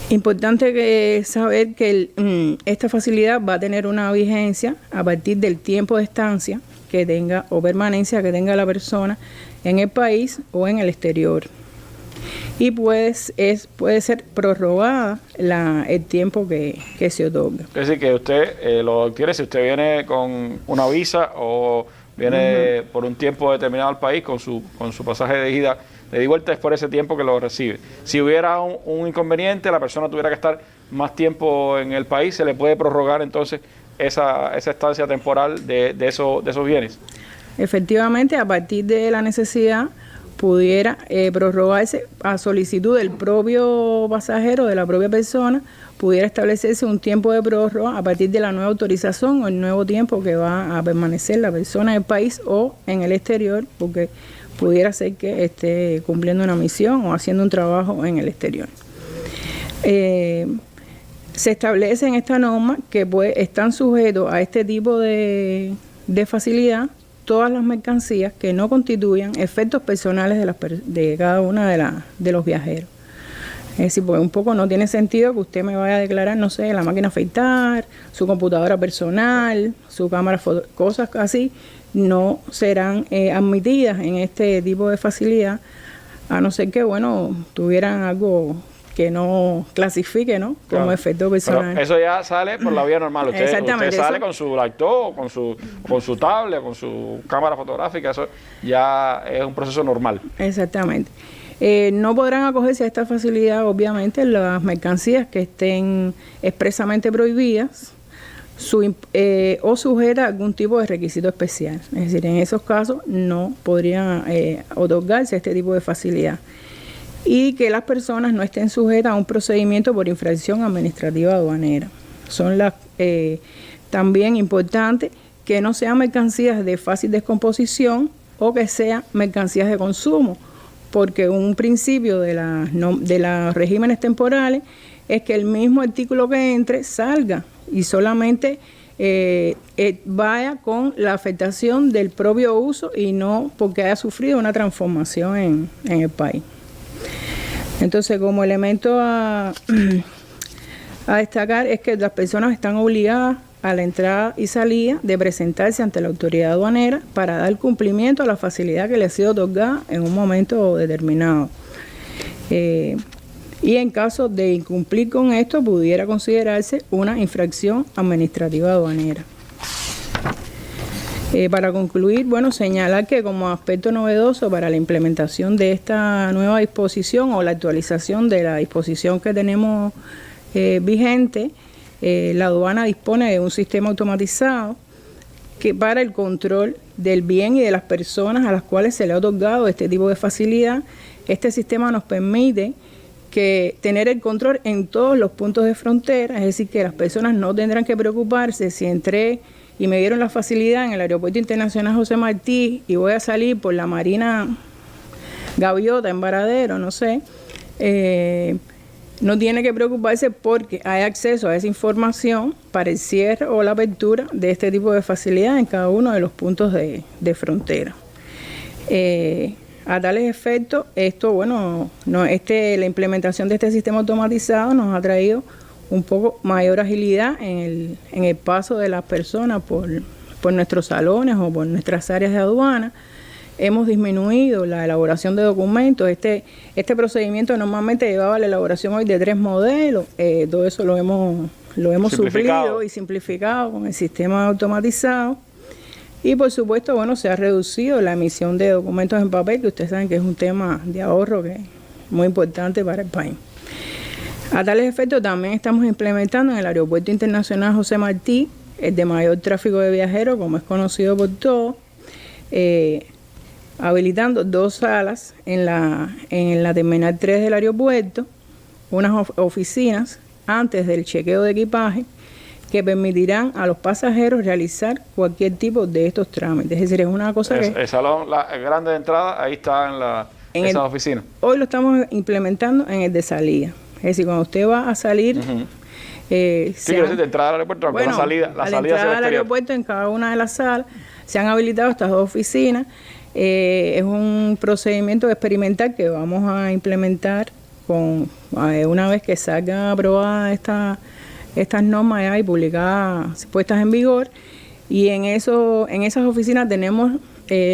Importante saber que esta facilidad va a tener una vigencia a partir del tiempo de estancia que tenga o permanencia que tenga la persona en el país o en el exterior. Y puede ser prorrogada el tiempo que se otorga. Es decir, que usted lo adquiere si usted viene con una visa o viene por un tiempo determinado al país con su pasaje de ida y vuelta, es por ese tiempo que lo recibe. Si hubiera un inconveniente, la persona tuviera que estar más tiempo en el país, se le puede prorrogar entonces esa estancia temporal de esos bienes. Efectivamente, a partir de la necesidad pudiera prorrogarse a solicitud del propio pasajero, de la propia persona, pudiera establecerse un tiempo de prórroga a partir de la nueva autorización o el nuevo tiempo que va a permanecer la persona en el país o en el exterior, porque pudiera ser que esté cumpliendo una misión o haciendo un trabajo en el exterior. Se establece en esta norma que están sujetos a este tipo de facilidad todas las mercancías que no constituyan efectos personales de cada una de los viajeros. Es decir, pues un poco no tiene sentido que usted me vaya a declarar, no sé, la máquina afeitar, su computadora personal, su cámara, cosas así, no serán admitidas en este tipo de facilidad, a no ser que, tuvieran algo que no clasifique, ¿no? Como claro, efecto personal. Pero eso ya sale por la vía normal. Usted sale con su laptop, con su tablet, con su cámara fotográfica, eso ya es un proceso normal. Exactamente. No podrán acogerse a esta facilidad, obviamente, las mercancías que estén expresamente prohibidas o sujetas a algún tipo de requisito especial. Es decir, en esos casos no podrían otorgarse este tipo de facilidad. Y que las personas no estén sujetas a un procedimiento por infracción administrativa aduanera. Son también importantes que no sean mercancías de fácil descomposición o que sean mercancías de consumo, porque un principio de los regímenes temporales es que el mismo artículo que entre salga y solamente vaya con la afectación del propio uso y no porque haya sufrido una transformación en el país. Entonces, como elemento a destacar es que las personas están obligadas a la entrada y salida de presentarse ante la autoridad aduanera para dar cumplimiento a la facilidad que les ha sido otorgada en un momento determinado. Y en caso de incumplir con esto, pudiera considerarse una infracción administrativa aduanera. Para concluir, señalar que como aspecto novedoso para la implementación de esta nueva disposición o la actualización de la disposición que tenemos vigente, la aduana dispone de un sistema automatizado que para el control del bien y de las personas a las cuales se le ha otorgado este tipo de facilidad. Este sistema nos permite tener el control en todos los puntos de frontera, es decir, que las personas no tendrán que preocuparse si entré y me dieron la facilidad en el Aeropuerto Internacional José Martí y voy a salir por la Marina Gaviota en Varadero, no sé, no tiene que preocuparse porque hay acceso a esa información para el cierre o la apertura de este tipo de facilidad en cada uno de los puntos de frontera. A tales efectos, la implementación de este sistema automatizado nos ha traído un poco mayor agilidad en el paso de las personas por nuestros salones o por nuestras áreas de aduana, hemos disminuido la elaboración de documentos. Este procedimiento normalmente llevaba la elaboración hoy de 3 modelos. Todo eso lo hemos suplido y simplificado con el sistema automatizado. Y por supuesto, bueno, se ha reducido la emisión de documentos en papel, que ustedes saben que es un tema de ahorro que es muy importante para el país. A tales efectos también estamos implementando en el Aeropuerto Internacional José Martí, el de mayor tráfico de viajeros, como es conocido por todos, habilitando 2 salas en la Terminal 3 del aeropuerto, unas oficinas antes del chequeo de equipaje, que permitirán a los pasajeros realizar cualquier tipo de estos trámites. Es decir, es una cosa que... El salón, la grande de entrada, ahí está en esas oficinas. Hoy lo estamos implementando en el de salida. Es decir, cuando usted va a salir... sí, quiero decir, de entrada al aeropuerto, bueno, la salida al aeropuerto, en cada una de las salas, se han habilitado estas 2 oficinas. Es un procedimiento experimental que vamos a implementar una vez que salgan aprobadas estas normas ya y publicadas, puestas en vigor, y en esas oficinas tenemos,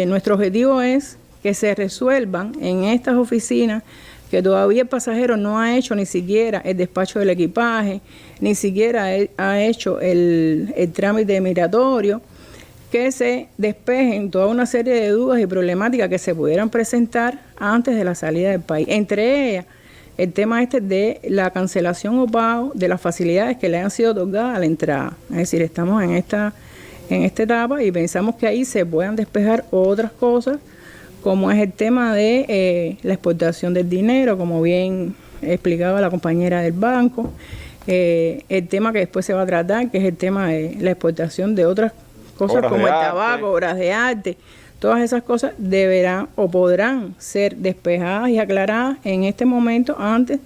nuestro objetivo es que se resuelvan en estas oficinas que todavía el pasajero no ha hecho ni siquiera el despacho del equipaje, ni siquiera ha hecho el trámite migratorio, que se despejen toda una serie de dudas y problemáticas que se pudieran presentar antes de la salida del país. Entre ellas, el tema de la cancelación o pago de las facilidades que le han sido otorgadas a la entrada. Es decir, estamos en esta etapa y pensamos que ahí se puedan despejar otras cosas, como es el tema de la exportación del dinero, como bien explicaba la compañera del banco, el tema que después se va a tratar, que es el tema de la exportación de otras cosas como el tabaco, obras de arte. Todas esas cosas deberán o podrán ser despejadas y aclaradas en este momento antes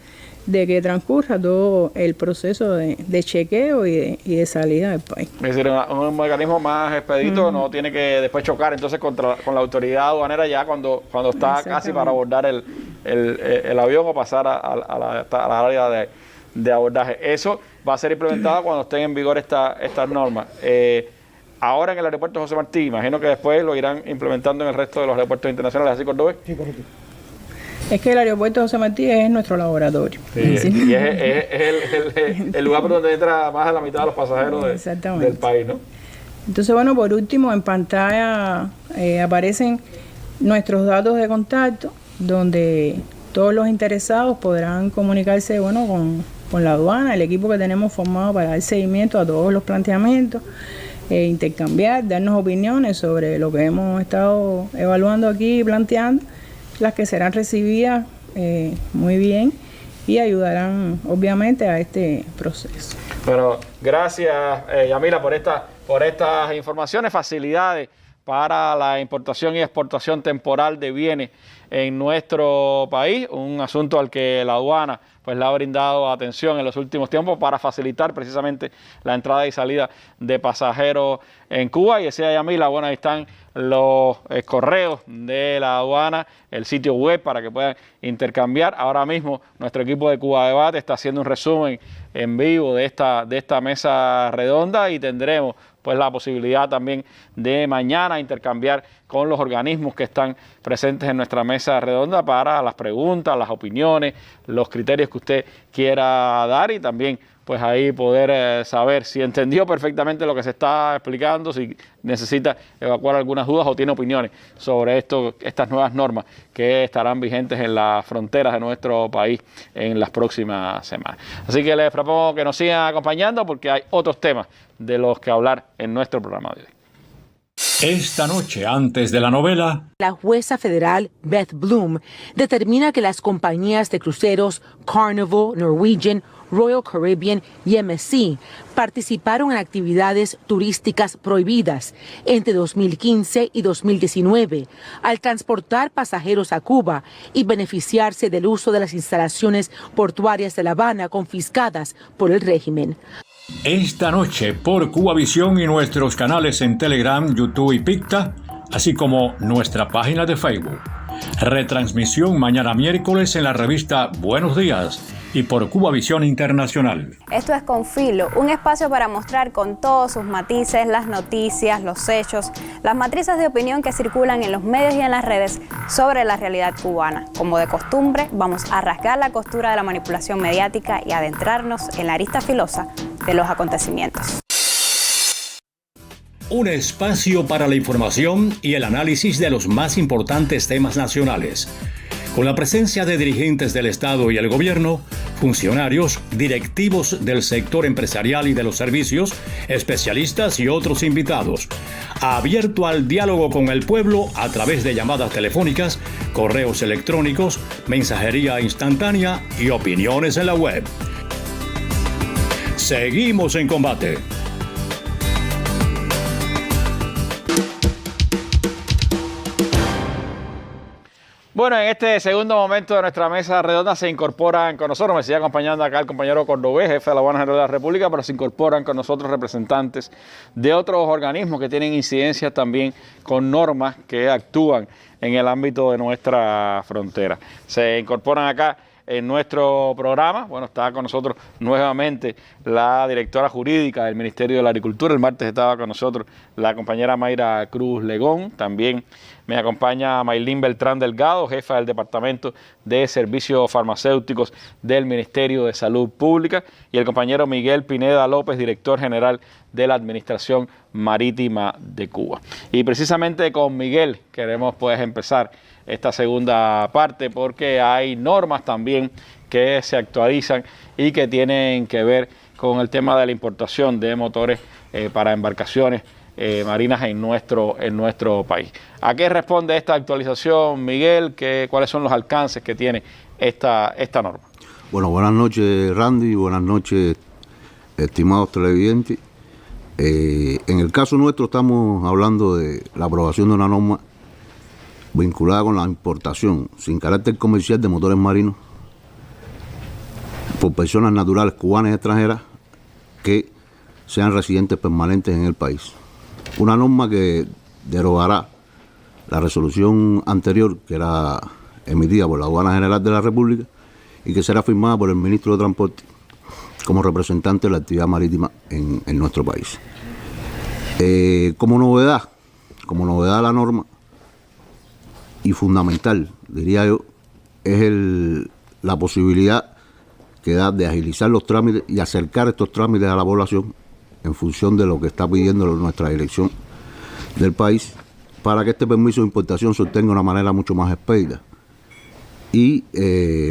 de que transcurra todo el proceso de chequeo y de salida del país. Es decir, un mecanismo más expedito, no tiene que después chocar entonces con la autoridad aduanera ya cuando está casi para abordar el avión o pasar a la área de abordaje. Eso va a ser implementado cuando estén en vigor estas normas. Ahora en el aeropuerto José Martí, imagino que después lo irán implementando en el resto de los aeropuertos internacionales, ¿así, Cordobés? Sí, correcto. Es que el aeropuerto José Martí es nuestro laboratorio. Sí, y es el lugar por donde entra más de la mitad de los pasajeros del país, ¿no? Entonces, bueno, por último, en pantalla aparecen nuestros datos de contacto, donde todos los interesados podrán comunicarse, bueno, con la aduana, el equipo que tenemos formado para dar seguimiento a todos los planteamientos, intercambiar, darnos opiniones sobre lo que hemos estado evaluando aquí y planteando, las que serán recibidas muy bien y ayudarán obviamente a este proceso. Bueno, gracias Yamila por estas informaciones, facilidades para la importación y exportación temporal de bienes en nuestro país, un asunto al que la aduana pues le ha brindado atención en los últimos tiempos para facilitar precisamente la entrada y salida de pasajeros en Cuba. Y decía Yamila, bueno, ahí están los correos de la aduana, el sitio web para que puedan intercambiar. Ahora mismo nuestro equipo de Cuba Debate está haciendo un resumen en vivo de esta mesa redonda y tendremos pues la posibilidad también de mañana intercambiar con los organismos que están presentes en nuestra mesa redonda para las preguntas, las opiniones, los criterios que usted quiera dar y también pues ahí poder saber si entendió perfectamente lo que se está explicando, si necesita evacuar algunas dudas o tiene opiniones sobre estas nuevas normas que estarán vigentes en las fronteras de nuestro país en las próximas semanas. Así que les propongo que nos sigan acompañando porque hay otros temas de los que hablar en nuestro programa de hoy. Esta noche, antes de la novela, la jueza federal Beth Bloom determina que las compañías de cruceros Carnival, Norwegian, Royal Caribbean y MSC participaron en actividades turísticas prohibidas entre 2015 y 2019 al transportar pasajeros a Cuba y beneficiarse del uso de las instalaciones portuarias de La Habana confiscadas por el régimen. Esta noche por Cubavisión y nuestros canales en Telegram, YouTube y Picta, así como nuestra página de Facebook. Retransmisión mañana miércoles en la revista Buenos Días y por Cubavisión Internacional. Esto es Con Filo, un espacio para mostrar con todos sus matices las noticias, los hechos, las matrices de opinión que circulan en los medios y en las redes sobre la realidad cubana. Como de costumbre, vamos a rasgar la costura de la manipulación mediática y adentrarnos en la arista filosa de los acontecimientos. Un espacio para la información y el análisis de los más importantes temas nacionales, con la presencia de dirigentes del Estado y el gobierno, funcionarios, directivos del sector empresarial y de los servicios, especialistas y otros invitados. Abierto al diálogo con el pueblo a través de llamadas telefónicas, correos electrónicos, mensajería instantánea y opiniones en la web. Seguimos en combate. Bueno, en este segundo momento de nuestra mesa redonda se incorporan con nosotros, me sigue acompañando acá el compañero Cordobés, jefe de la Aduana General de la República, pero se incorporan con nosotros representantes de otros organismos que tienen incidencia también con normas que actúan en el ámbito de nuestra frontera. Se incorporan acá en nuestro programa. Bueno, está con nosotros nuevamente la directora jurídica del Ministerio de la Agricultura. El martes estaba con nosotros la compañera Mayra Cruz Legón. También me acompaña Maylin Beltrán Delgado, jefa del Departamento de Servicios Farmacéuticos del Ministerio de Salud Pública, y el compañero Miguel Pineda López, director general de la Administración Marítima de Cuba. Y precisamente con Miguel queremos pues empezar esta segunda parte, porque hay normas también que se actualizan y que tienen que ver con el tema de la importación de motores para embarcaciones marinas en nuestro país. ¿A qué responde esta actualización, Miguel? ¿Cuáles son los alcances que tiene esta norma? Bueno, buenas noches, Randy, buenas noches, estimados televidentes. En el caso nuestro estamos hablando de la aprobación de una norma vinculada con la importación sin carácter comercial de motores marinos por personas naturales cubanas y extranjeras que sean residentes permanentes en el país. Una norma que derogará la resolución anterior que era emitida por la Aduana General de la República y que será firmada por el Ministro de Transporte como representante de la actividad marítima en nuestro país. Como novedad la norma, y fundamental, diría yo, es la posibilidad que da de agilizar los trámites y acercar estos trámites a la población en función de lo que está pidiendo nuestra dirección del país, para que este permiso de importación se obtenga de una manera mucho más expedita y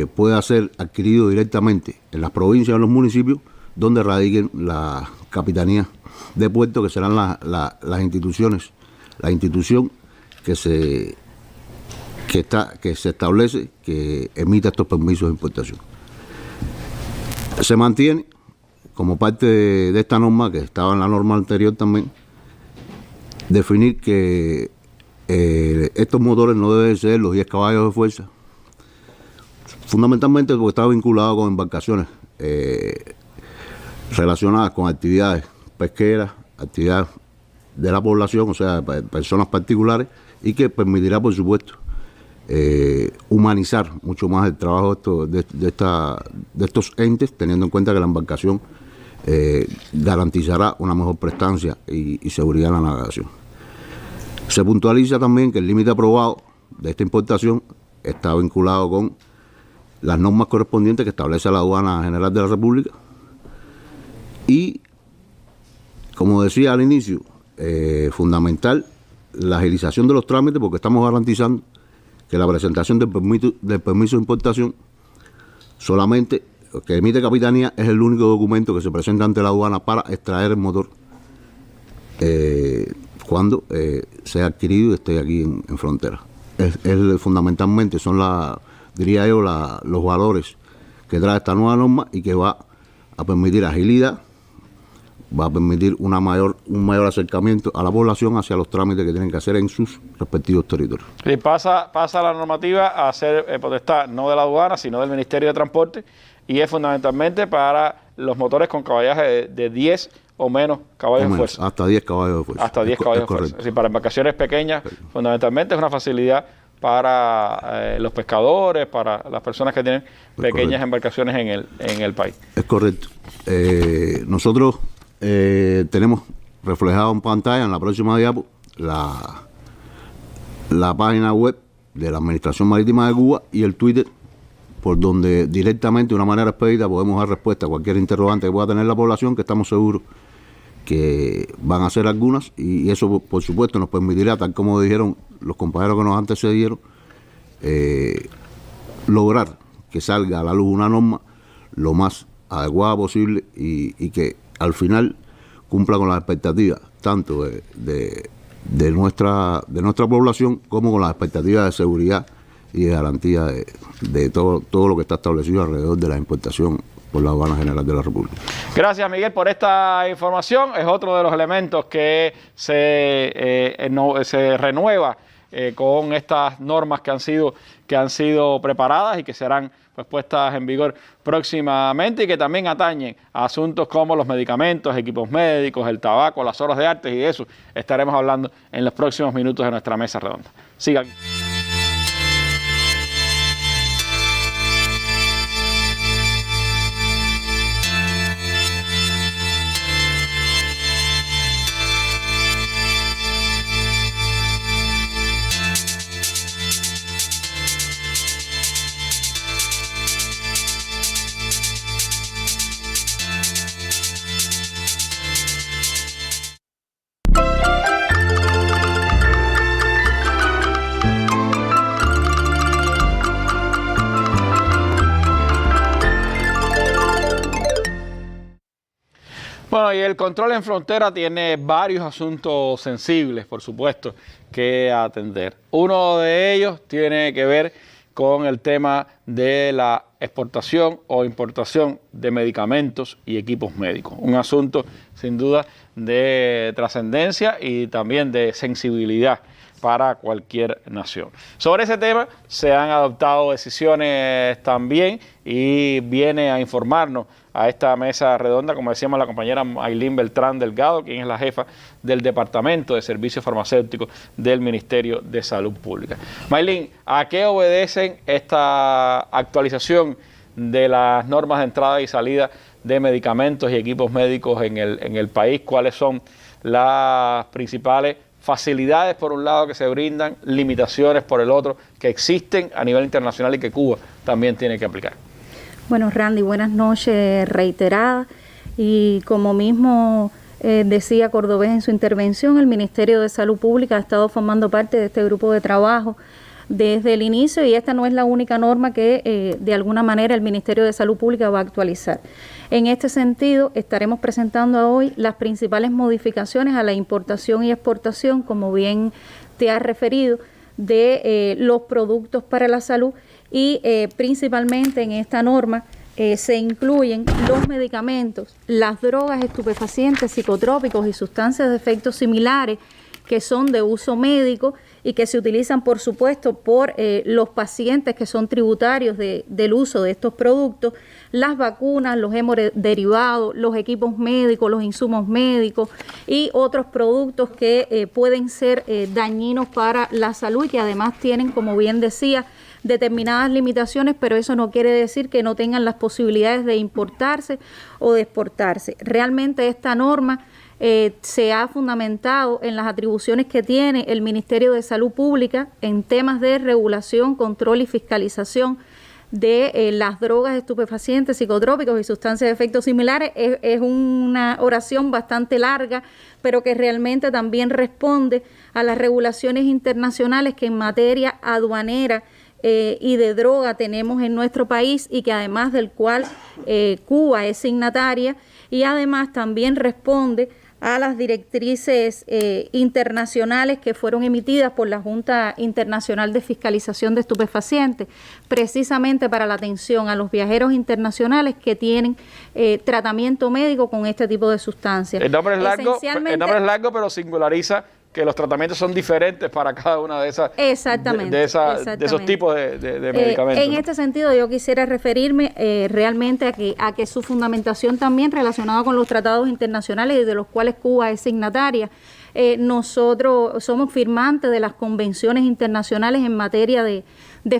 pueda ser adquirido directamente en las provincias o en los municipios donde radiquen las capitanías de puerto, que serán las instituciones, la institución que se establece que emita estos permisos de importación. Se mantiene como parte de esta norma, que estaba en la norma anterior también, definir que estos motores no deben ser los 10 caballos de fuerza, fundamentalmente porque está vinculado con embarcaciones relacionadas con actividades pesqueras, actividades de la población, o sea, personas particulares, y que permitirá, por supuesto, humanizar mucho más el trabajo de estos entes, teniendo en cuenta que la embarcación garantizará una mejor prestancia y seguridad en la navegación. Se puntualiza también que el límite aprobado de esta importación está vinculado con las normas correspondientes que establece la Aduana General de la República y, como decía al inicio, fundamental la agilización de los trámites, porque estamos garantizando que la presentación del permiso de importación solamente que emite Capitanía es el único documento que se presenta ante la aduana para extraer el motor cuando sea adquirido y esté aquí en frontera. Fundamentalmente son diría yo, los valores que trae esta nueva norma y que va a permitir agilidad, va a permitir un mayor acercamiento a la población hacia los trámites que tienen que hacer en sus respectivos territorios. Y pasa la normativa a ser potestad no de la aduana, sino del Ministerio de Transporte, y es fundamentalmente para los motores con caballaje de 10 o menos caballos de fuerza. Hasta 10 caballos de fuerza. Hasta 10 caballos de fuerza. Es decir, para embarcaciones pequeñas, fundamentalmente es una facilidad para los pescadores, para las personas que tienen pequeñas embarcaciones en el país. Es correcto. Nosotros tenemos reflejado en pantalla, en la próxima diapo, la página web de la Administración Marítima de Cuba y el Twitter, por donde directamente, de una manera expedita, podemos dar respuesta a cualquier interrogante que pueda tener la población, que estamos seguros que van a ser algunas, y eso, por supuesto, nos permitirá, tal como dijeron los compañeros que nos antecedieron, lograr que salga a la luz una norma lo más adecuada posible y que al final cumpla con las expectativas tanto de nuestra población como con las expectativas de seguridad y de garantía de todo lo que está establecido alrededor de la importación por la Aduana General de la República. Gracias, Miguel, por esta información. Es otro de los elementos que se renueva con estas normas que han sido preparadas y que serán puestas en vigor próximamente, y que también atañen a asuntos como los medicamentos, equipos médicos, el tabaco, las obras de arte, y de eso estaremos hablando en los próximos minutos de nuestra mesa redonda. Sigan. Bueno, y el control en frontera tiene varios asuntos sensibles, por supuesto, que atender. Uno de ellos tiene que ver con el tema de la exportación o importación de medicamentos y equipos médicos. Un asunto, sin duda, de trascendencia y también de sensibilidad para cualquier nación. Sobre ese tema se han adoptado decisiones también, y viene a informarnos a esta mesa redonda, como decíamos, la compañera Maylin Beltrán Delgado, quien es la jefa del Departamento de Servicios Farmacéuticos del Ministerio de Salud Pública. Maylin, ¿a qué obedecen esta actualización de las normas de entrada y salida de medicamentos y equipos médicos en el país? ¿Cuáles son las principales facilidades por un lado que se brindan, limitaciones por el otro que existen a nivel internacional y que Cuba también tiene que aplicar? Bueno, Randy, buenas noches reiteradas. Y como mismo decía Cordobés en su intervención, el Ministerio de Salud Pública ha estado formando parte de este grupo de trabajo desde el inicio, y esta no es la única norma que de alguna manera el Ministerio de Salud Pública va a actualizar. En este sentido, estaremos presentando hoy las principales modificaciones a la importación y exportación, como bien te has referido, de los productos para la salud, y principalmente en esta norma se incluyen los medicamentos, las drogas, estupefacientes, psicotrópicos y sustancias de efectos similares que son de uso médico y que se utilizan, por supuesto, por los pacientes que son tributarios del uso de estos productos, las vacunas, los hemoderivados, los equipos médicos, los insumos médicos y otros productos que pueden ser dañinos para la salud y que además tienen, como bien decía, determinadas limitaciones, pero eso no quiere decir que no tengan las posibilidades de importarse o de exportarse. Realmente esta norma se ha fundamentado en las atribuciones que tiene el Ministerio de Salud Pública en temas de regulación, control y fiscalización de las drogas, estupefacientes, psicotrópicos y sustancias de efectos similares. Es una oración bastante larga, pero que realmente también responde a las regulaciones internacionales que en materia aduanera y de droga tenemos en nuestro país, y que además del cual Cuba es signataria, y además también responde a las directrices internacionales que fueron emitidas por la Junta Internacional de Fiscalización de Estupefacientes, precisamente para la atención a los viajeros internacionales que tienen tratamiento médico con este tipo de sustancias. El nombre es largo, pero singulariza que los tratamientos son diferentes para cada una de esas Exactamente, de esos tipos de medicamentos. En este sentido, yo quisiera referirme realmente a que su fundamentación también relacionada con los tratados internacionales y de los cuales Cuba es signataria. Nosotros somos firmantes de las convenciones internacionales en materia de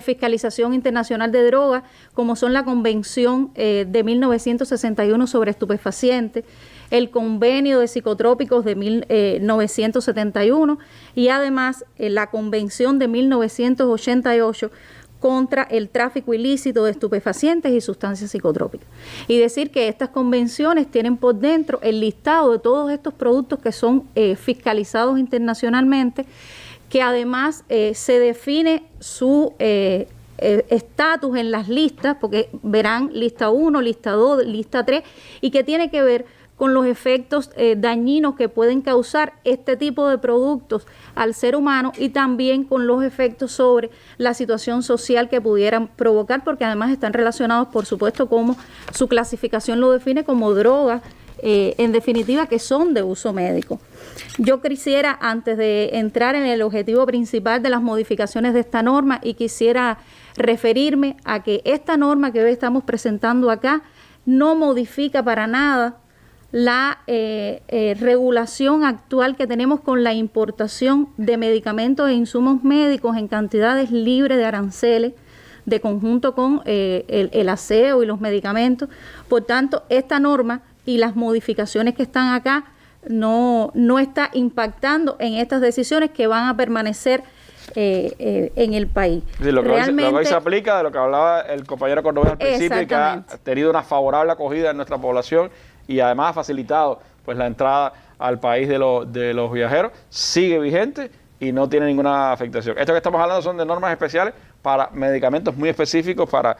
fiscalización internacional de drogas, como son la Convención de 1961 sobre estupefacientes, el Convenio de Psicotrópicos de 1971 y además la Convención de 1988 contra el tráfico ilícito de estupefacientes y sustancias psicotrópicas. Y decir que estas convenciones tienen por dentro el listado de todos estos productos que son fiscalizados internacionalmente, que además se define su estatus en las listas, porque verán lista 1, lista 2, lista 3, y que tiene que ver con los efectos dañinos que pueden causar este tipo de productos al ser humano y también con los efectos sobre la situación social que pudieran provocar, porque además están relacionados, por supuesto, como su clasificación lo define como drogas, en definitiva, que son de uso médico. Yo quisiera, antes de entrar en el objetivo principal de las modificaciones de esta norma, y quisiera referirme a que esta norma que hoy estamos presentando acá no modifica para nada la regulación actual que tenemos con la importación de medicamentos e insumos médicos en cantidades libres de aranceles, de conjunto con el aseo y los medicamentos. Por tanto, esta norma y las modificaciones que están acá no está impactando en estas decisiones que van a permanecer en el país. Sí, lo que hoy se aplica de lo que hablaba el compañero Cordobés al principio, y que ha tenido una favorable acogida en nuestra población y además ha facilitado pues la entrada al país de los viajeros, sigue vigente y no tiene ninguna afectación. Esto que estamos hablando son de normas especiales para medicamentos muy específicos, para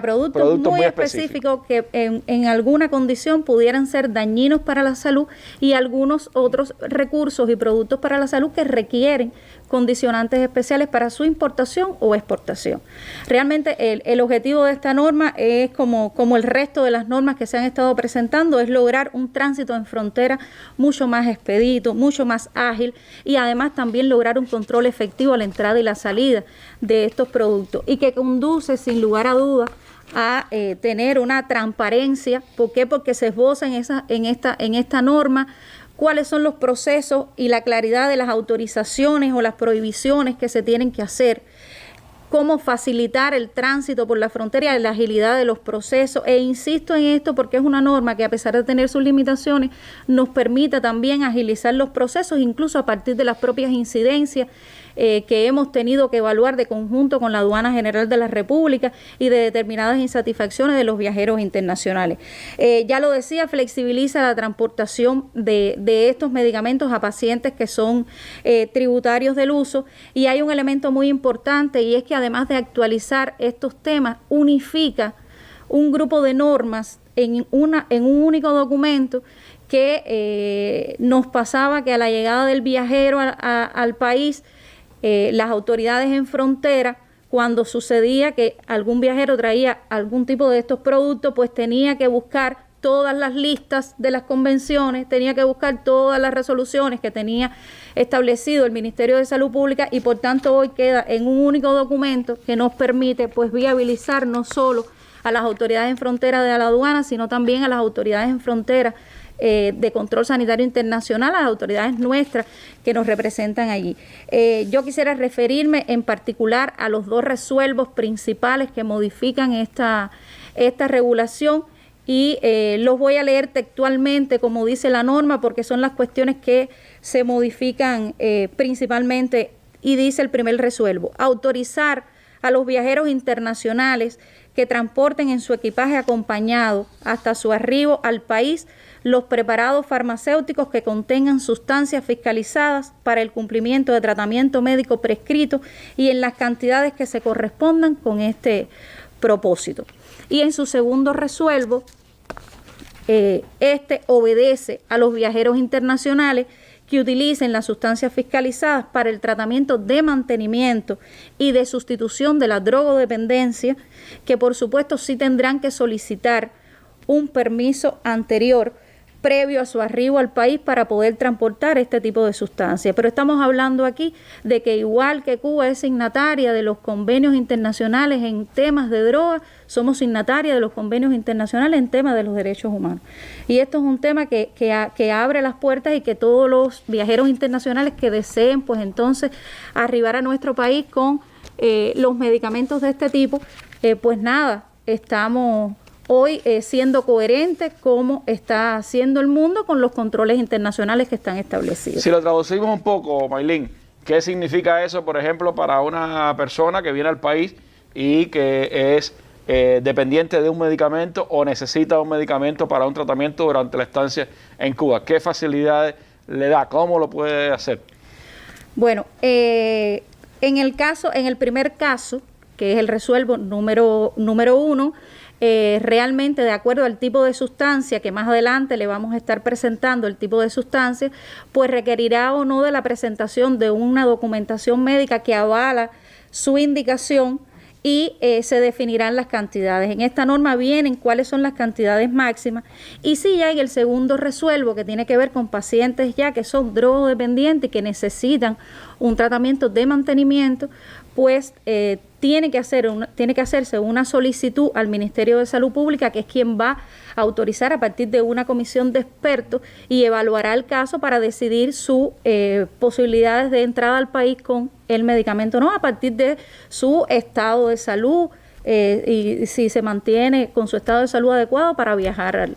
productos muy específicos que en alguna condición pudieran ser dañinos para la salud, y algunos otros recursos y productos para la salud que requieren condicionantes especiales para su importación o exportación. Realmente el objetivo de esta norma es, como el resto de las normas que se han estado presentando, es lograr un tránsito en frontera mucho más expedito, mucho más ágil, y además también lograr un control efectivo a la entrada y la salida de estos productos, y que conduce sin lugar a dudas a tener una transparencia. ¿Por qué? Porque se esboza en esta norma cuáles son los procesos y la claridad de las autorizaciones o las prohibiciones que se tienen que hacer, cómo facilitar el tránsito por la frontera y la agilidad de los procesos. E insisto en esto porque es una norma que, a pesar de tener sus limitaciones, nos permite también agilizar los procesos, incluso a partir de las propias incidencias que hemos tenido que evaluar de conjunto con la Aduana General de la República y de determinadas insatisfacciones de los viajeros internacionales. Ya lo decía, flexibiliza la transportación de estos medicamentos a pacientes que son tributarios del uso, y hay un elemento muy importante, y es que además de actualizar estos temas, unifica un grupo de normas en un único documento que nos pasaba que a la llegada del viajero al país, las autoridades en frontera, cuando sucedía que algún viajero traía algún tipo de estos productos, pues tenía que buscar todas las listas de las convenciones, tenía que buscar todas las resoluciones que tenía establecido el Ministerio de Salud Pública, y por tanto hoy queda en un único documento que nos permite pues viabilizar no solo a las autoridades en frontera de la aduana, sino también a las autoridades en frontera de control sanitario internacional, a las autoridades nuestras que nos representan allí. Yo quisiera referirme en particular a los dos resuelvos principales que modifican esta regulación, y los voy a leer textualmente como dice la norma, porque son las cuestiones que se modifican principalmente. Y dice el primer resuelvo: autorizar a los viajeros internacionales que transporten en su equipaje acompañado hasta su arribo al país los preparados farmacéuticos que contengan sustancias fiscalizadas para el cumplimiento de tratamiento médico prescrito y en las cantidades que se correspondan con este propósito. Y en su segundo resuelvo, este obedece a los viajeros internacionales que utilicen las sustancias fiscalizadas para el tratamiento de mantenimiento y de sustitución de la drogodependencia, que por supuesto sí tendrán que solicitar un permiso anterior previo a su arribo al país para poder transportar este tipo de sustancias. Pero estamos hablando aquí de que igual que Cuba es signataria de los convenios internacionales en temas de drogas, somos signatarias de los convenios internacionales en temas de los derechos humanos. Y esto es un tema que abre las puertas y que todos los viajeros internacionales que deseen, pues entonces, arribar a nuestro país con los medicamentos de este tipo, pues nada, estamos hoy siendo coherentes como está haciendo el mundo con los controles internacionales que están establecidos. Si lo traducimos un poco, Maylin, ¿qué significa eso, por ejemplo, para una persona que viene al país y que es dependiente de un medicamento o necesita un medicamento para un tratamiento durante la estancia en Cuba? ¿Qué facilidades le da? ¿Cómo lo puede hacer? Bueno, en el primer caso, que es el resuelvo número 1, realmente de acuerdo al tipo de sustancia, que más adelante le vamos a estar presentando el tipo de sustancia, pues requerirá o no de la presentación de una documentación médica que avala su indicación y se definirán las cantidades. En esta norma vienen cuáles son las cantidades máximas, y si ya en el segundo resuelvo, que tiene que ver con pacientes ya que son drogodependientes y que necesitan un tratamiento de mantenimiento, pues tiene que hacerse una solicitud al Ministerio de Salud Pública, que es quien va a autorizar a partir de una comisión de expertos y evaluará el caso para decidir sus posibilidades de entrada al país con el medicamento, no, a partir de su estado de salud y si se mantiene con su estado de salud adecuado para viajar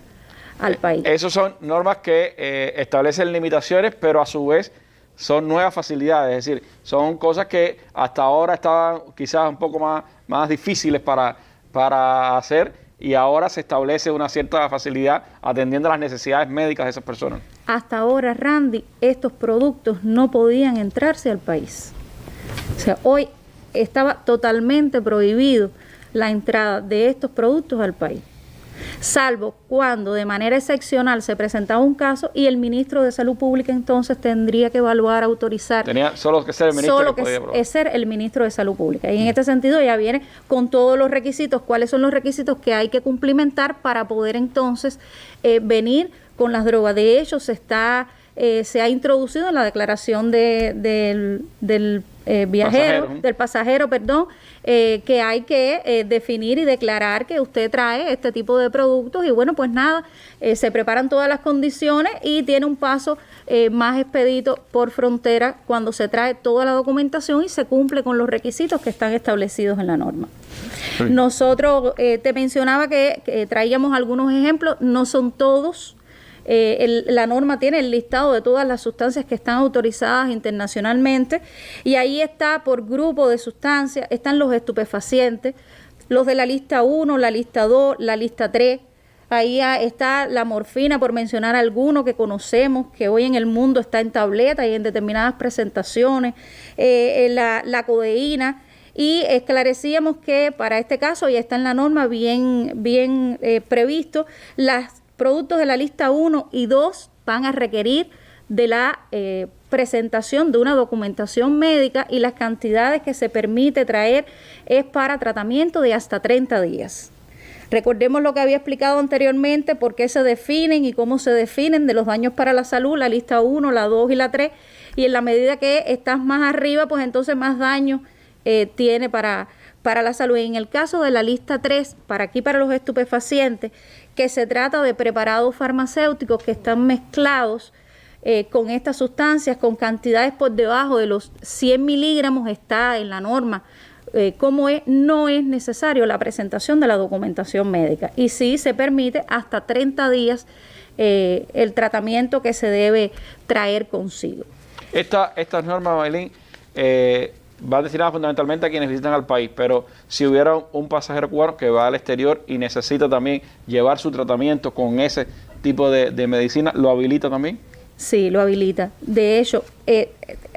al país. Esas son normas que establecen limitaciones, pero a su vez son nuevas facilidades, es decir, son cosas que hasta ahora estaban quizás un poco más difíciles para hacer, y ahora se establece una cierta facilidad atendiendo a las necesidades médicas de esas personas. Hasta ahora, Randy, estos productos no podían entrarse al país. O sea, hoy estaba totalmente prohibido la entrada de estos productos al país, salvo cuando de manera excepcional se presentaba un caso y el ministro de Salud Pública entonces tendría que evaluar, autorizar. Tenía solo que ser el ministro solo que podía aprobar. Es ser el ministro de Salud Pública. Y en este sentido ya viene con todos los requisitos, cuáles son los requisitos que hay que cumplimentar para poder entonces venir con las drogas. De hecho, se ha introducido en la declaración del pasajero, que hay que definir y declarar que usted trae este tipo de productos, y bueno, pues nada, se preparan todas las condiciones y tiene un paso más expedito por frontera cuando se trae toda la documentación y se cumple con los requisitos que están establecidos en la norma. Sí. Nosotros te mencionaba que traíamos algunos ejemplos, no son todos. La norma tiene el listado de todas las sustancias que están autorizadas internacionalmente, y ahí está por grupo de sustancias, están los estupefacientes, los de la lista 1, la lista 2, la lista 3, ahí está la morfina, por mencionar alguno que conocemos, que hoy en el mundo está en tableta y en determinadas presentaciones, la codeína. Y esclarecíamos que para este caso ya está en la norma bien previsto, las productos de la lista 1 y 2 van a requerir de la presentación de una documentación médica, y las cantidades que se permite traer es para tratamiento de hasta 30 días. Recordemos lo que había explicado anteriormente, por qué se definen y cómo se definen de los daños para la salud, la lista 1, la 2 y la 3, y en la medida que estás más arriba, pues entonces más daño tiene para la salud. Y en el caso de la lista 3, para los estupefacientes, que se trata de preparados farmacéuticos que están mezclados con estas sustancias con cantidades por debajo de los 100 miligramos, está en la norma no es necesario la presentación de la documentación médica, y sí se permite hasta 30 días el tratamiento que se debe traer consigo. Estas normas, Maylin, va destinada fundamentalmente a quienes visitan al país, pero si hubiera un pasajero cubano que va al exterior y necesita también llevar su tratamiento con ese tipo de medicina, ¿lo habilita también? Sí, lo habilita. De hecho,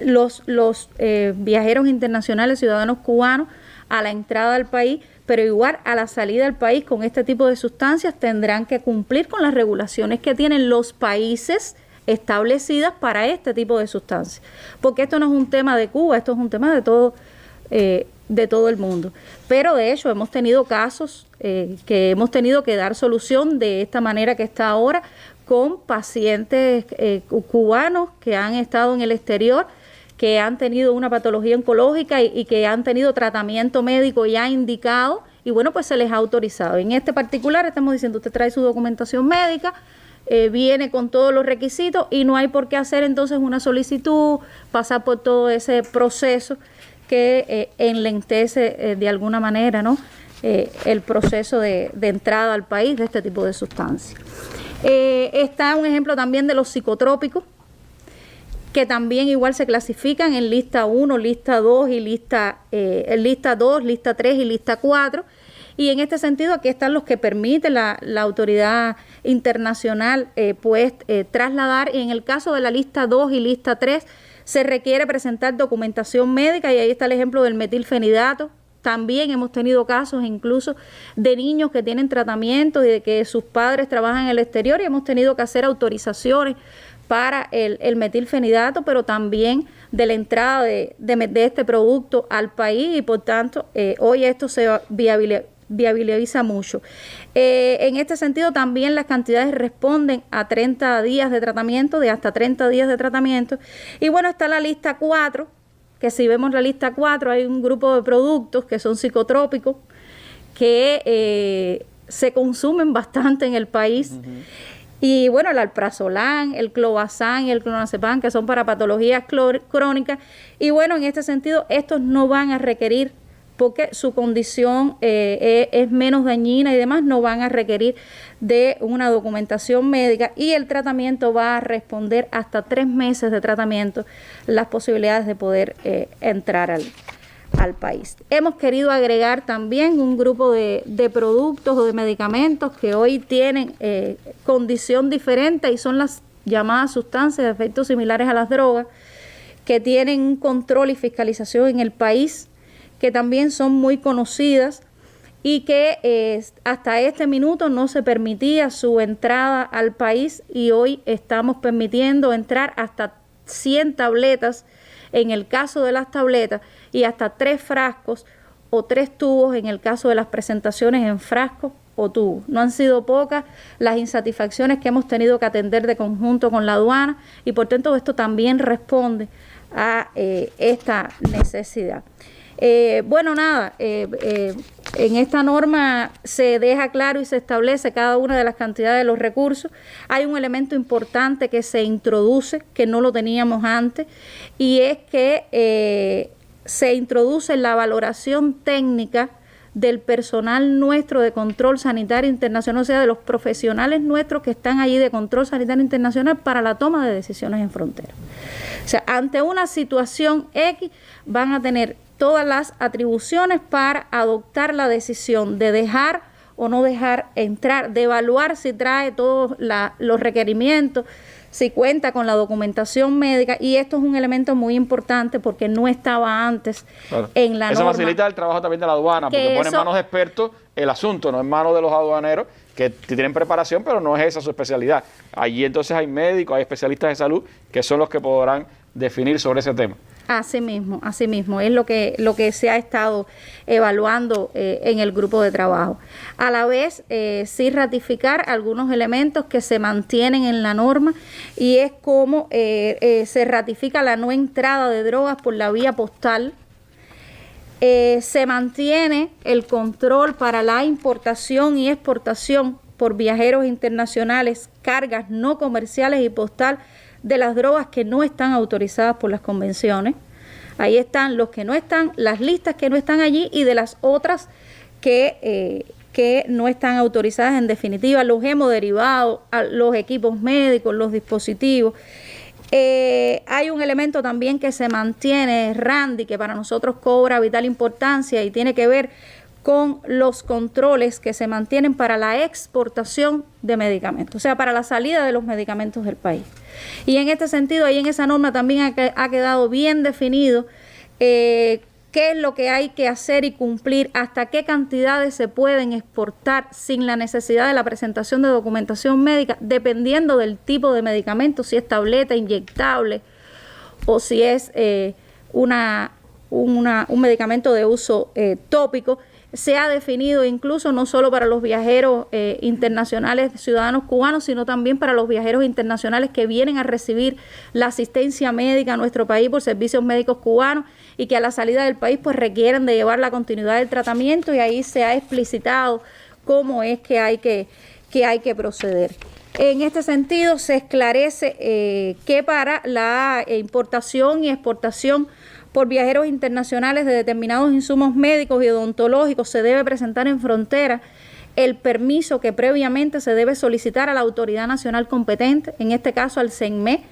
los viajeros internacionales, ciudadanos cubanos, a la entrada al país, pero igual a la salida del país con este tipo de sustancias, tendrán que cumplir con las regulaciones que tienen los países establecidas para este tipo de sustancias, porque esto no es un tema de Cuba, esto es un tema de todo el mundo. Pero de hecho hemos tenido casos que hemos tenido que dar solución de esta manera que está ahora, con pacientes cubanos que han estado en el exterior, que han tenido una patología oncológica y que han tenido tratamiento médico ya indicado, y bueno, pues se les ha autorizado. En este particular estamos diciendo, usted trae su documentación médica, viene con todos los requisitos y no hay por qué hacer entonces una solicitud, pasar por todo ese proceso que enlentece de alguna manera, ¿no?, el proceso de entrada al país de este tipo de sustancias. Está un ejemplo también de los psicotrópicos, que también igual se clasifican en lista 1, lista 2 y lista 2, lista 3 y lista 4. Y en este sentido aquí están los que permite la autoridad internacional trasladar, y en el caso de la lista 2 y lista 3 se requiere presentar documentación médica, y ahí está el ejemplo del metilfenidato. También hemos tenido casos incluso de niños que tienen tratamiento y de que sus padres trabajan en el exterior, y hemos tenido que hacer autorizaciones para el metilfenidato, pero también de la entrada de este producto al país, y por tanto hoy esto se viabiliza mucho. En este sentido también las cantidades responden a 30 días de tratamiento, de hasta 30 días de tratamiento. Y bueno, está la lista 4, que si vemos la lista 4 hay un grupo de productos que son psicotrópicos que se consumen bastante en el país. Y bueno, el alprazolam, el clobazam y el clonazepam, que son para patologías crónicas. Y bueno, en este sentido, estos no van a requerir, porque su condición es menos dañina y demás, no van a requerir de una documentación médica, y el tratamiento va a responder hasta 3 meses de tratamiento las posibilidades de poder entrar al país. Hemos querido agregar también un grupo de productos o de medicamentos que hoy tienen condición diferente, y son las llamadas sustancias de efectos similares a las drogas, que tienen un control y fiscalización en el país, que también son muy conocidas y que hasta este minuto no se permitía su entrada al país, y hoy estamos permitiendo entrar hasta 100 tabletas en el caso de las tabletas, y hasta 3 frascos o 3 tubos en el caso de las presentaciones en frasco o tubo. No han sido pocas las insatisfacciones que hemos tenido que atender de conjunto con la aduana, y por tanto esto también responde a esta necesidad. Bueno, nada, en esta norma se deja claro y se establece cada una de las cantidades de los recursos. Hay un elemento importante que se introduce, que no lo teníamos antes, y es que se introduce la valoración técnica del personal nuestro de control sanitario internacional, o sea, de los profesionales nuestros que están allí de control sanitario internacional para la toma de decisiones en frontera. O sea, ante una situación X van a tener todas las atribuciones para adoptar la decisión de dejar o no dejar entrar, de evaluar si trae todos los requerimientos, si cuenta con la documentación médica, y esto es un elemento muy importante porque no estaba antes en la norma. Eso facilita el trabajo también de la aduana, porque pone en manos de expertos el asunto, no en manos de los aduaneros que tienen preparación, pero no es esa su especialidad. Allí entonces hay médicos, hay especialistas de salud que son los que podrán definir sobre ese tema. Así mismo, es lo que se ha estado evaluando en el grupo de trabajo. A la vez, sí ratificar algunos elementos que se mantienen en la norma, y es como se ratifica la no entrada de drogas por la vía postal. Se mantiene el control para la importación y exportación por viajeros internacionales, cargas no comerciales y postal de las drogas que no están autorizadas por las convenciones. Ahí están los que no están, las listas que no están allí, y de las otras que no están autorizadas, en definitiva, los hemoderivados, los equipos médicos, los dispositivos. Hay un elemento también que se mantiene, Randy, que para nosotros cobra vital importancia, y tiene que ver con los controles que se mantienen para la exportación de medicamentos, o sea, para la salida de los medicamentos del país. Y en este sentido, ahí en esa norma también ha quedado bien definido qué es lo que hay que hacer y cumplir, hasta qué cantidades se pueden exportar sin la necesidad de la presentación de documentación médica, dependiendo del tipo de medicamento, si es tableta inyectable o si es un medicamento de uso tópico. Se ha definido incluso no solo para los viajeros internacionales, ciudadanos cubanos, sino también para los viajeros internacionales que vienen a recibir la asistencia médica a nuestro país por servicios médicos cubanos y que a la salida del país pues requieren de llevar la continuidad del tratamiento, y ahí se ha explicitado cómo es que hay que proceder. En este sentido, se esclarece que para la importación y exportación por viajeros internacionales de determinados insumos médicos y odontológicos se debe presentar en frontera el permiso que previamente se debe solicitar a la autoridad nacional competente, en este caso al CENME,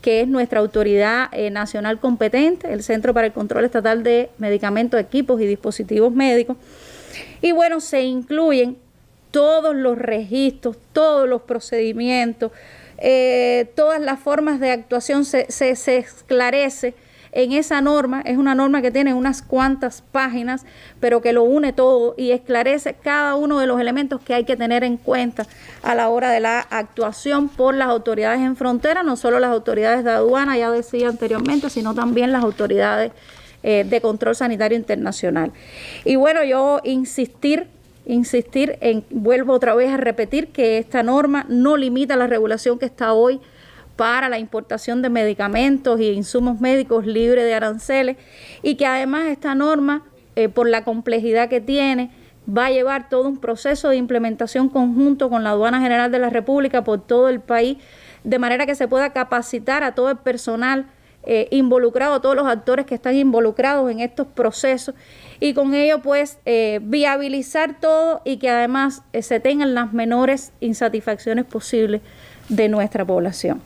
que es nuestra autoridad nacional competente, el Centro para el Control Estatal de Medicamentos, Equipos y Dispositivos Médicos. Y bueno, se incluyen todos los registros, todos los procedimientos, todas las formas de actuación, se esclarece en esa norma. Es una norma que tiene unas cuantas páginas, pero que lo une todo y esclarece cada uno de los elementos que hay que tener en cuenta a la hora de la actuación por las autoridades en frontera, no solo las autoridades de aduana, ya decía anteriormente, sino también las autoridades de control sanitario internacional. Y bueno, yo insistir vuelvo otra vez a repetir que esta norma no limita la regulación que está hoy para la importación de medicamentos y insumos médicos libre de aranceles, y que además esta norma, por la complejidad que tiene, va a llevar todo un proceso de implementación conjunto con la Aduana General de la República por todo el país, de manera que se pueda capacitar a todo el personal involucrado, a todos los actores que están involucrados en estos procesos, y con ello pues viabilizar todo y que además se tengan las menores insatisfacciones posibles de nuestra población.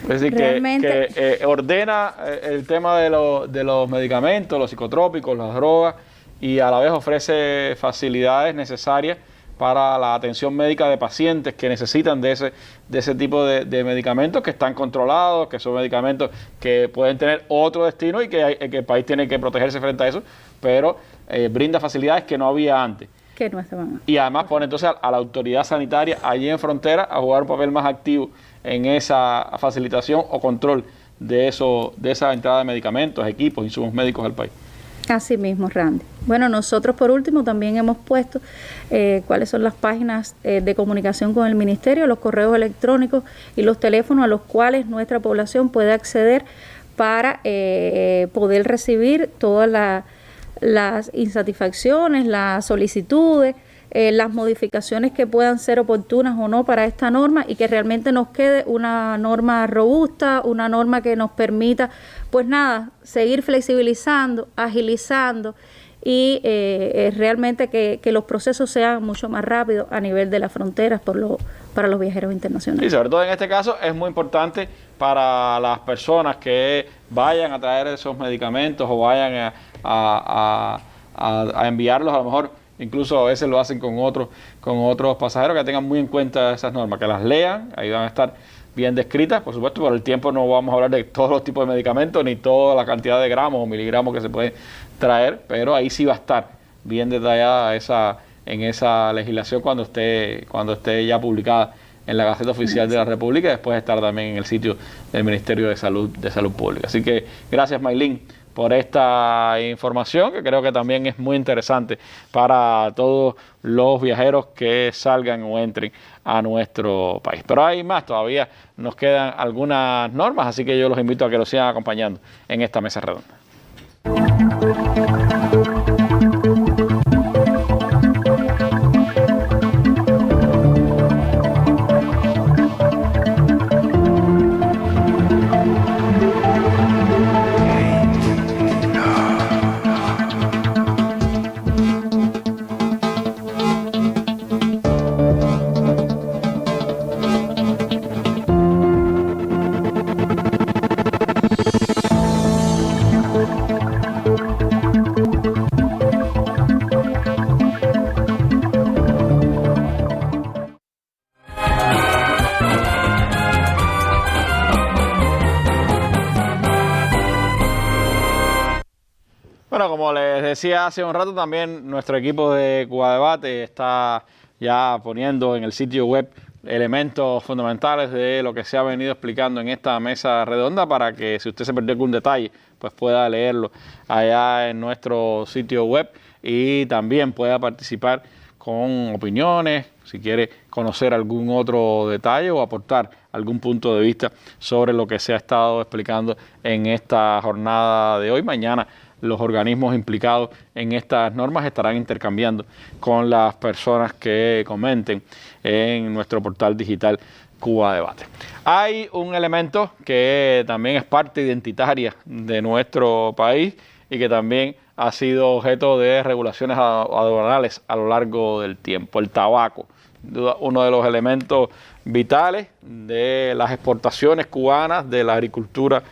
Es decir, que ordena el tema de los medicamentos, los psicotrópicos, las drogas, y a la vez ofrece facilidades necesarias para la atención médica de pacientes que necesitan de ese tipo de medicamentos, que están controlados, que son medicamentos que pueden tener otro destino y que el país tiene que protegerse frente a eso, pero brinda facilidades que no había antes. Que no estaban. Y además pone entonces a la autoridad sanitaria allí en frontera a jugar un papel más activo en esa facilitación o control de esa entrada de medicamentos, equipos, insumos médicos al país. Así mismo, Randy. Bueno, nosotros por último también hemos puesto cuáles son las páginas de comunicación con el Ministerio, los correos electrónicos y los teléfonos a los cuales nuestra población puede acceder para poder recibir todas las insatisfacciones, las solicitudes, las modificaciones que puedan ser oportunas o no para esta norma, y que realmente nos quede una norma robusta, una norma que nos permita, pues nada, seguir flexibilizando, agilizando y realmente que los procesos sean mucho más rápidos a nivel de las fronteras para los viajeros internacionales. Y sobre todo en este caso es muy importante para las personas que vayan a traer esos medicamentos o vayan a enviarlos, a lo mejor incluso a veces lo hacen con otros pasajeros, que tengan muy en cuenta esas normas, que las lean, ahí van a estar bien descritas. Por supuesto, por el tiempo no vamos a hablar de todos los tipos de medicamentos, ni toda la cantidad de gramos o miligramos que se puede traer, pero ahí sí va a estar bien detallada en esa legislación cuando esté ya publicada en la Gaceta Oficial de la República, y después estar también en el sitio del Ministerio de Salud Pública. Así que gracias, Maylin, por esta información, que creo que también es muy interesante para todos los viajeros que salgan o entren a nuestro país. Pero hay más, todavía nos quedan algunas normas, así que yo los invito a que los sigan acompañando en esta mesa redonda. Bueno, como les decía hace un rato, también nuestro equipo de Cuba Debate está ya poniendo en el sitio web elementos fundamentales de lo que se ha venido explicando en esta mesa redonda, para que si usted se perdió algún detalle, pues pueda leerlo allá en nuestro sitio web y también pueda participar con opiniones, si quiere conocer algún otro detalle o aportar algún punto de vista sobre lo que se ha estado explicando en esta jornada de hoy. Mañana los organismos implicados en estas normas estarán intercambiando con las personas que comenten en nuestro portal digital Cuba Debate. Hay un elemento que también es parte identitaria de nuestro país y que también ha sido objeto de regulaciones aduanales a lo largo del tiempo: el tabaco, uno de los elementos vitales de las exportaciones cubanas, de la agricultura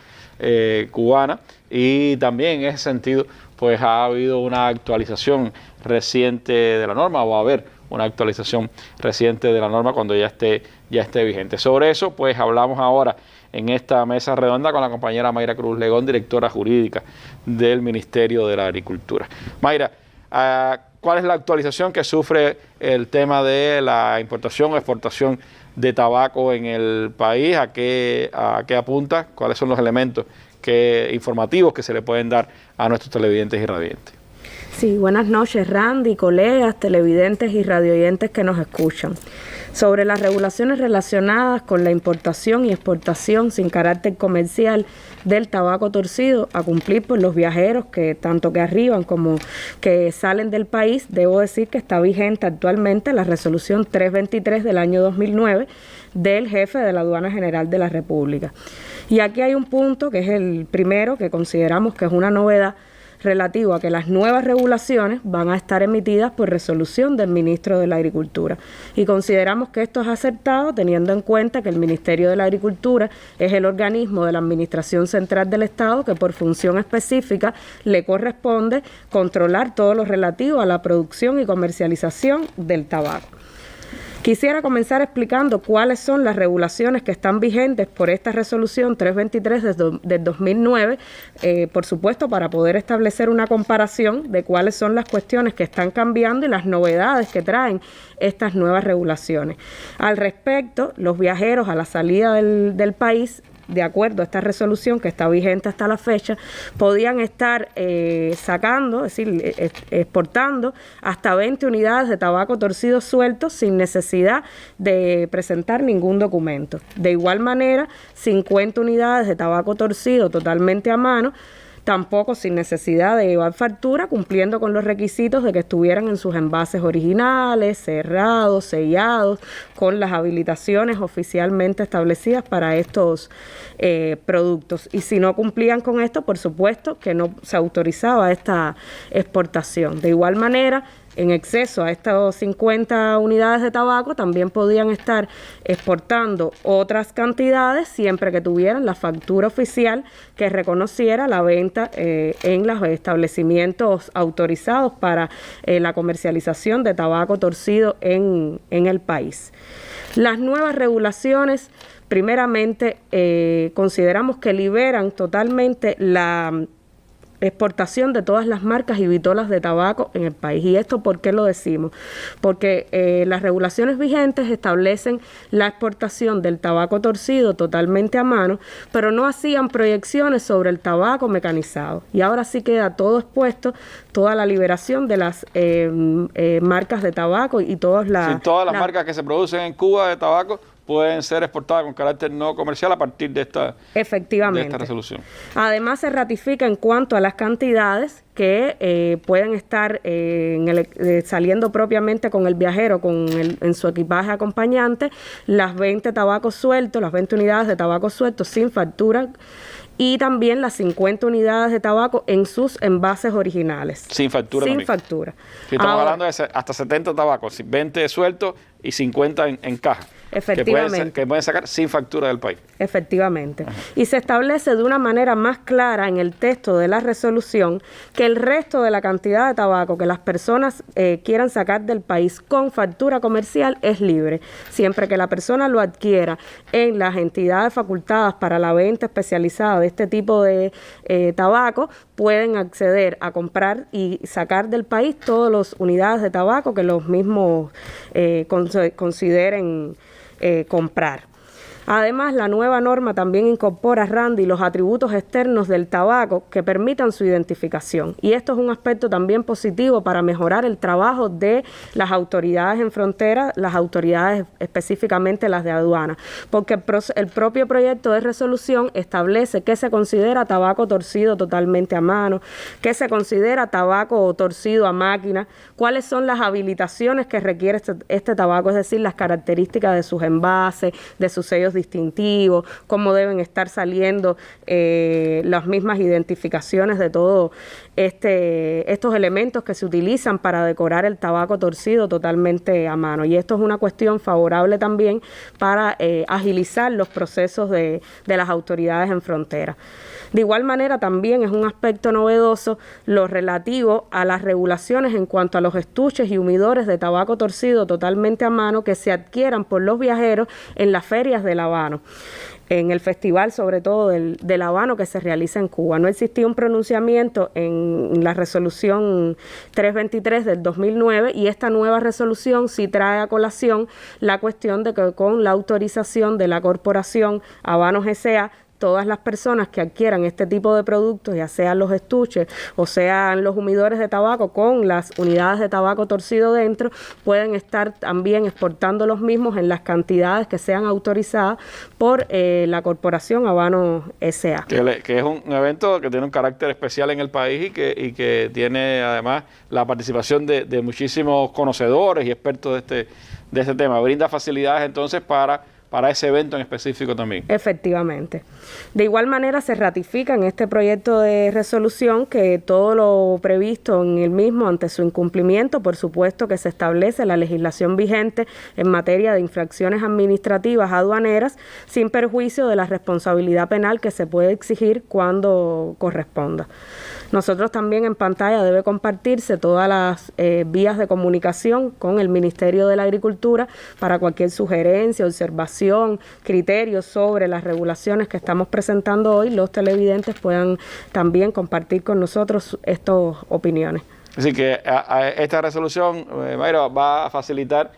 cubana, y también en ese sentido pues ha habido una actualización reciente de la norma, o va a haber una actualización reciente de la norma cuando ya esté vigente. Sobre eso pues hablamos ahora en esta mesa redonda con la compañera Mayra Cruz Legón, directora jurídica del Ministerio de la Agricultura. Mayra, ¿cuál es la actualización que sufre el tema de la importación o exportación de tabaco en el país? ¿A qué apunta? ¿Cuáles son los elementos informativos que se le pueden dar a nuestros televidentes y radioyentes? Sí, buenas noches, Randy, colegas, televidentes y radioyentes que nos escuchan. Sobre las regulaciones relacionadas con la importación y exportación sin carácter comercial del tabaco torcido a cumplir por los viajeros que tanto que arriban como que salen del país, debo decir que está vigente actualmente la resolución 323 del año 2009 del jefe de la Aduana General de la República. Y aquí hay un punto que es el primero, que consideramos que es una novedad, relativo a que las nuevas regulaciones van a estar emitidas por resolución del ministro de la Agricultura. Y consideramos que esto es acertado teniendo en cuenta que el Ministerio de la Agricultura es el organismo de la Administración Central del Estado que por función específica le corresponde controlar todo lo relativo a la producción y comercialización del tabaco. Quisiera comenzar explicando cuáles son las regulaciones que están vigentes por esta resolución 323 del 2009, por supuesto para poder establecer una comparación de cuáles son las cuestiones que están cambiando y las novedades que traen estas nuevas regulaciones. Al respecto, los viajeros a la salida del país, de acuerdo a esta resolución que está vigente hasta la fecha, podían estar sacando, es decir, exportando hasta 20 unidades de tabaco torcido sueltos sin necesidad de presentar ningún documento. De igual manera, 50 unidades de tabaco torcido totalmente a mano, tampoco sin necesidad de llevar factura, cumpliendo con los requisitos de que estuvieran en sus envases originales, cerrados, sellados, con las habilitaciones oficialmente establecidas para estos productos. Y si no cumplían con esto, por supuesto que no se autorizaba esta exportación. De igual manera, en exceso a estas 50 unidades de tabaco, también podían estar exportando otras cantidades siempre que tuvieran la factura oficial que reconociera la venta en los establecimientos autorizados para la comercialización de tabaco torcido en el país. Las nuevas regulaciones, primeramente, consideramos que liberan totalmente la exportación de todas las marcas y vitolas de tabaco en el país. ¿Y esto por qué lo decimos? Porque las regulaciones vigentes establecen la exportación del tabaco torcido totalmente a mano, pero no hacían proyecciones sobre el tabaco mecanizado. Y ahora sí queda todo expuesto, toda la liberación de las marcas de tabaco y todas las marcas que se producen en Cuba de tabaco pueden ser exportadas con carácter no comercial a partir de esta resolución. Además, se ratifica en cuanto a las cantidades que pueden estar saliendo propiamente con el viajero en su equipaje acompañante, las 20 tabacos sueltos, las 20 unidades de tabaco sueltos sin factura, y también las 50 unidades de tabaco en sus envases originales. Sin factura. Sin factura. Si estamos hablando de hasta 70 tabacos, 20 sueltos y 50 en caja. Efectivamente. Que pueden sacar sin factura del país. Efectivamente. Y se establece de una manera más clara en el texto de la resolución que el resto de la cantidad de tabaco que las personas quieran sacar del país con factura comercial es libre, siempre que la persona lo adquiera en las entidades facultadas para la venta especializada de este tipo de tabaco, pueden acceder a comprar y sacar del país todas las unidades de tabaco que los mismos consideren comprar. Además, la nueva norma también incorpora, Randy, los atributos externos del tabaco que permitan su identificación. Y esto es un aspecto también positivo para mejorar el trabajo de las autoridades en frontera, las autoridades específicamente las de aduana, porque el propio proyecto de resolución establece que se considera tabaco torcido totalmente a mano, que se considera tabaco torcido a máquina, cuáles son las habilitaciones que requiere este tabaco, es decir, las características de sus envases, de sus sellos distintivos, cómo deben estar saliendo las mismas identificaciones de todos estos elementos que se utilizan para decorar el tabaco torcido totalmente a mano. Y esto es una cuestión favorable también para agilizar los procesos de las autoridades en frontera. De igual manera, también es un aspecto novedoso lo relativo a las regulaciones en cuanto a los estuches y humidores de tabaco torcido totalmente a mano que se adquieran por los viajeros en las ferias del habano, en el festival sobre todo del habano que se realiza en Cuba. No existía un pronunciamiento en la resolución 323 del 2009 y esta nueva resolución sí trae a colación la cuestión de que con la autorización de la corporación Habanos S.A., todas las personas que adquieran este tipo de productos, ya sean los estuches o sean los humidores de tabaco con las unidades de tabaco torcido dentro, pueden estar también exportando los mismos en las cantidades que sean autorizadas por la corporación Habanos S.A. Que es un evento que tiene un carácter especial en el país y que tiene además la participación de muchísimos conocedores y expertos de este tema. Brinda facilidades entonces para ese evento en específico también. Efectivamente. De igual manera se ratifica en este proyecto de resolución que todo lo previsto en el mismo ante su incumplimiento, por supuesto que se establece la legislación vigente en materia de infracciones administrativas aduaneras sin perjuicio de la responsabilidad penal que se puede exigir cuando corresponda. Nosotros también en pantalla debe compartirse todas las vías de comunicación con el Ministerio de la Agricultura para cualquier sugerencia, observación, criterios sobre las regulaciones que estamos presentando hoy. Los televidentes puedan también compartir con nosotros estas opiniones. Así que esta resolución, Mayra, va a facilitar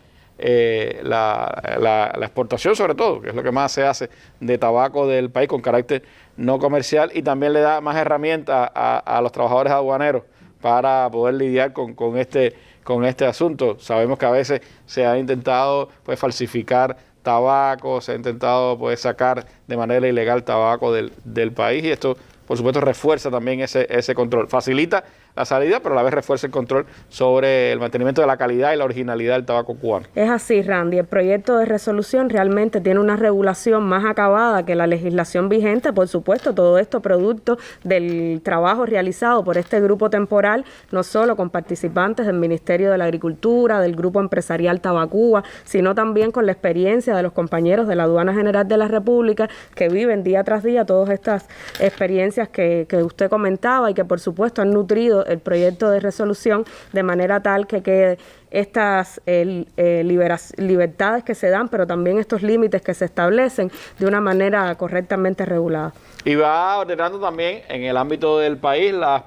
la exportación sobre todo, que es lo que más se hace de tabaco del país con carácter no comercial, y también le da más herramientas a los trabajadores aduaneros para poder lidiar con este asunto. Sabemos que a veces se ha intentado falsificar tabaco, se ha intentado sacar de manera ilegal tabaco del país, y esto por supuesto refuerza también ese control, facilita la salida, pero a la vez refuerza el control sobre el mantenimiento de la calidad y la originalidad del tabaco cubano. Es así, Randy. El proyecto de resolución realmente tiene una regulación más acabada que la legislación vigente. Por supuesto, todo esto producto del trabajo realizado por este grupo temporal, no solo con participantes del Ministerio de la Agricultura, del Grupo Empresarial Tabacuba, sino también con la experiencia de los compañeros de la Aduana General de la República que viven día tras día todas estas experiencias que usted comentaba y que por supuesto han nutrido el proyecto de resolución de manera tal que quede estas libertades que se dan, pero también estos límites que se establecen de una manera correctamente regulada. Y va ordenando también en el ámbito del país las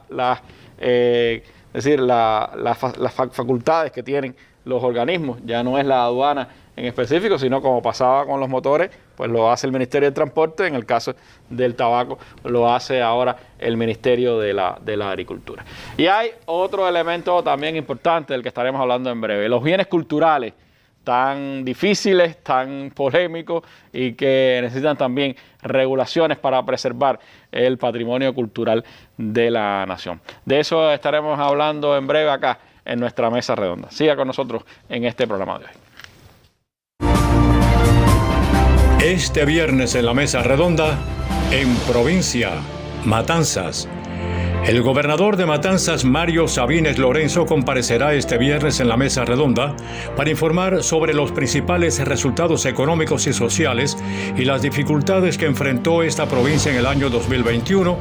facultades que tienen los organismos. Ya no es la aduana en específico, sino como pasaba con los motores, pues lo hace el Ministerio de Transporte. En el caso del tabaco lo hace ahora el Ministerio de la Agricultura. Y hay otro elemento también importante del que estaremos hablando en breve: los bienes culturales tan difíciles, tan polémicos y que necesitan también regulaciones para preservar el patrimonio cultural de la nación. De eso estaremos hablando en breve acá en nuestra mesa redonda. Siga con nosotros en este programa de hoy. Este viernes en la Mesa Redonda, en Provincia, Matanzas. El gobernador de Matanzas, Mario Sabines Lorenzo, comparecerá este viernes en la Mesa Redonda para informar sobre los principales resultados económicos y sociales y las dificultades que enfrentó esta provincia en el año 2021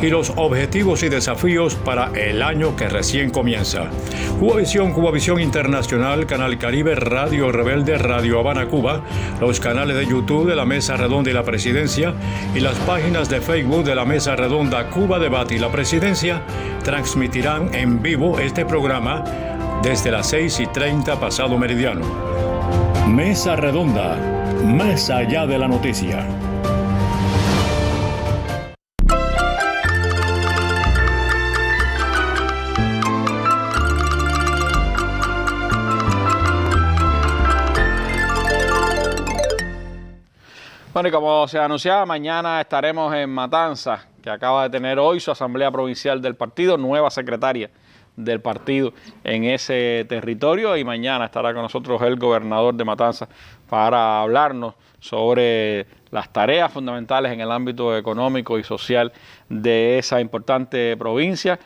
y los objetivos y desafíos para el año que recién comienza. Cubavisión Internacional, Canal Caribe, Radio Rebelde, Radio Habana Cuba, los canales de YouTube de la Mesa Redonda y la Presidencia y las páginas de Facebook de la Mesa Redonda Cuba Debate y la Presidencia transmitirán en vivo este programa desde las 6:30 pasado meridiano. Mesa Redonda, más allá de la noticia. Bueno, y como se anunciaba, mañana estaremos en Matanzas, que acaba de tener hoy su asamblea provincial del partido, nueva secretaria del partido en ese territorio, y mañana estará con nosotros el gobernador de Matanzas para hablarnos sobre las tareas fundamentales en el ámbito económico y social de esa importante provincia,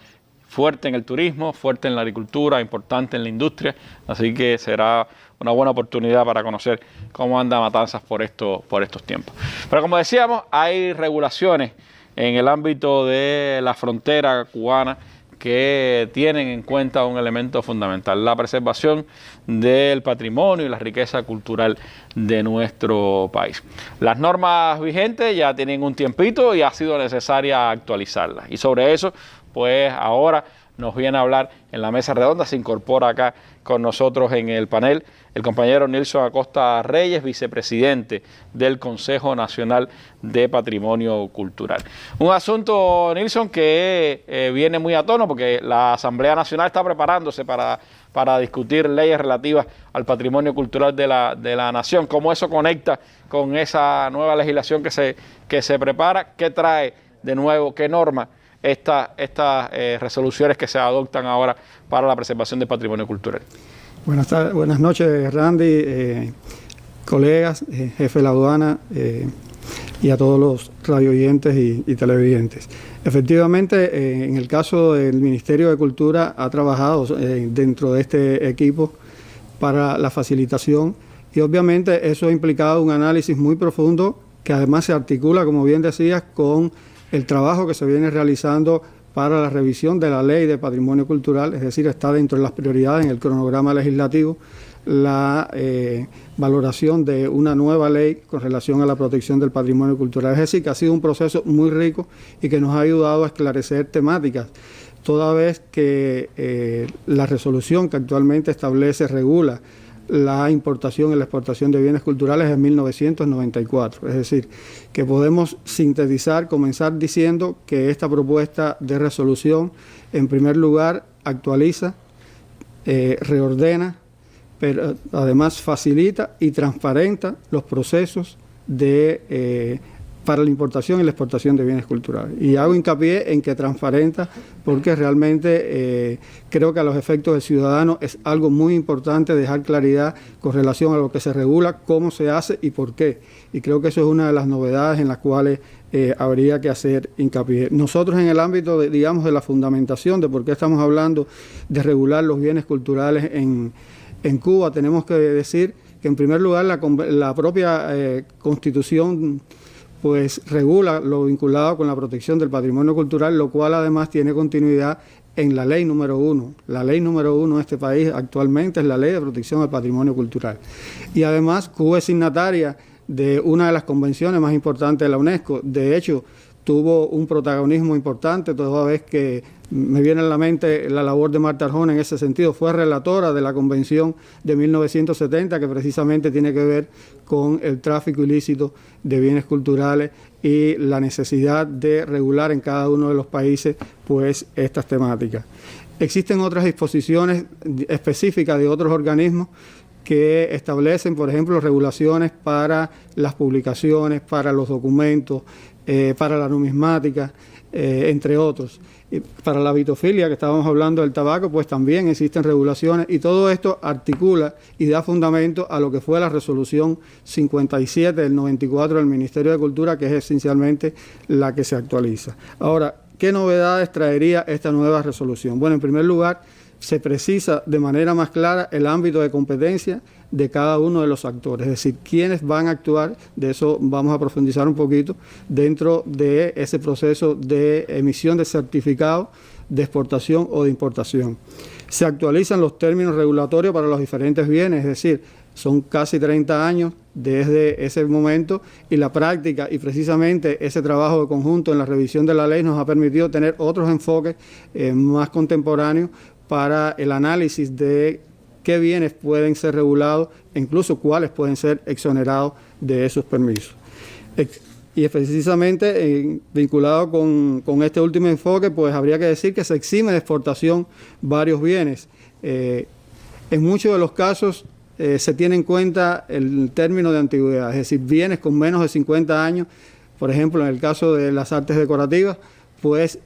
fuerte en el turismo, fuerte en la agricultura, importante en la industria, así que será una buena oportunidad para conocer cómo anda Matanzas por estos tiempos. Pero como decíamos, hay regulaciones en el ámbito de la frontera cubana que tienen en cuenta un elemento fundamental, la preservación del patrimonio y la riqueza cultural de nuestro país. Las normas vigentes ya tienen un tiempito y ha sido necesaria actualizarlas. Y sobre eso, pues ahora nos viene a hablar en la mesa redonda, se incorpora acá con nosotros en el panel el compañero Nilson Acosta Reyes, vicepresidente del Consejo Nacional de Patrimonio Cultural. Un asunto, Nilson, que viene muy a tono porque la Asamblea Nacional está preparándose para discutir leyes relativas al patrimonio cultural de la nación. ¿Cómo eso conecta con esa nueva legislación que se prepara? ¿Qué trae de nuevo? ¿Qué norma estas resoluciones que se adoptan ahora para la preservación del patrimonio cultural? Buenas noches, Randy, colegas, jefe de la aduana y a todos los radioyentes y televidentes. Efectivamente, en el caso del Ministerio de Cultura ha trabajado dentro de este equipo para la facilitación y obviamente eso ha implicado un análisis muy profundo que además se articula, como bien decías, con el trabajo que se viene realizando para la revisión de la Ley de Patrimonio Cultural, es decir, está dentro de las prioridades en el cronograma legislativo la valoración de una nueva ley con relación a la protección del patrimonio cultural. Es decir, que ha sido un proceso muy rico y que nos ha ayudado a esclarecer temáticas, toda vez que la resolución que actualmente regula la importación y la exportación de bienes culturales en 1994. Es decir, que podemos sintetizar, comenzar diciendo que esta propuesta de resolución, en primer lugar, actualiza, reordena, pero además facilita y transparenta los procesos para la importación y la exportación de bienes culturales. Y hago hincapié en que transparenta porque realmente creo que a los efectos del ciudadano es algo muy importante dejar claridad con relación a lo que se regula, cómo se hace y por qué. Y creo que eso es una de las novedades en las cuales habría que hacer hincapié. Nosotros en el ámbito de la fundamentación de por qué estamos hablando de regular los bienes culturales en Cuba, tenemos que decir que en primer lugar la propia Constitución pues regula lo vinculado con la protección del patrimonio cultural, lo cual además tiene continuidad en la ley número 1. La ley número 1 de este país actualmente es la Ley de Protección del Patrimonio Cultural. Y además Cuba es signataria de una de las convenciones más importantes de la UNESCO. De hecho, tuvo un protagonismo importante, toda vez que me viene a la mente la labor de Marta Arjona en ese sentido. Fue relatora de la Convención de 1970, que precisamente tiene que ver con el tráfico ilícito de bienes culturales y la necesidad de regular en cada uno de los países pues estas temáticas. Existen otras disposiciones específicas de otros organismos que establecen, por ejemplo, regulaciones para las publicaciones, para los documentos, para la numismática, entre otros. Y para la vitofilia, que estábamos hablando del tabaco, pues también existen regulaciones y todo esto articula y da fundamento a lo que fue la resolución 57 del 94 del Ministerio de Cultura, que es esencialmente la que se actualiza. Ahora, ¿qué novedades traería esta nueva resolución? Bueno, en primer lugar, se precisa de manera más clara el ámbito de competencia de cada uno de los actores, es decir, quiénes van a actuar, de eso vamos a profundizar un poquito, dentro de ese proceso de emisión de certificado de exportación o de importación. Se actualizan los términos regulatorios para los diferentes bienes, es decir, son casi 30 años desde ese momento y la práctica y precisamente ese trabajo de conjunto en la revisión de la ley nos ha permitido tener otros enfoques más contemporáneos para el análisis de qué bienes pueden ser regulados e incluso cuáles pueden ser exonerados de esos permisos. Y precisamente vinculado con este último enfoque, pues habría que decir que se exime de exportación varios bienes. En muchos de los casos se tiene en cuenta el término de antigüedad, es decir, bienes con menos de 50 años, por ejemplo, en el caso de las artes decorativas, pues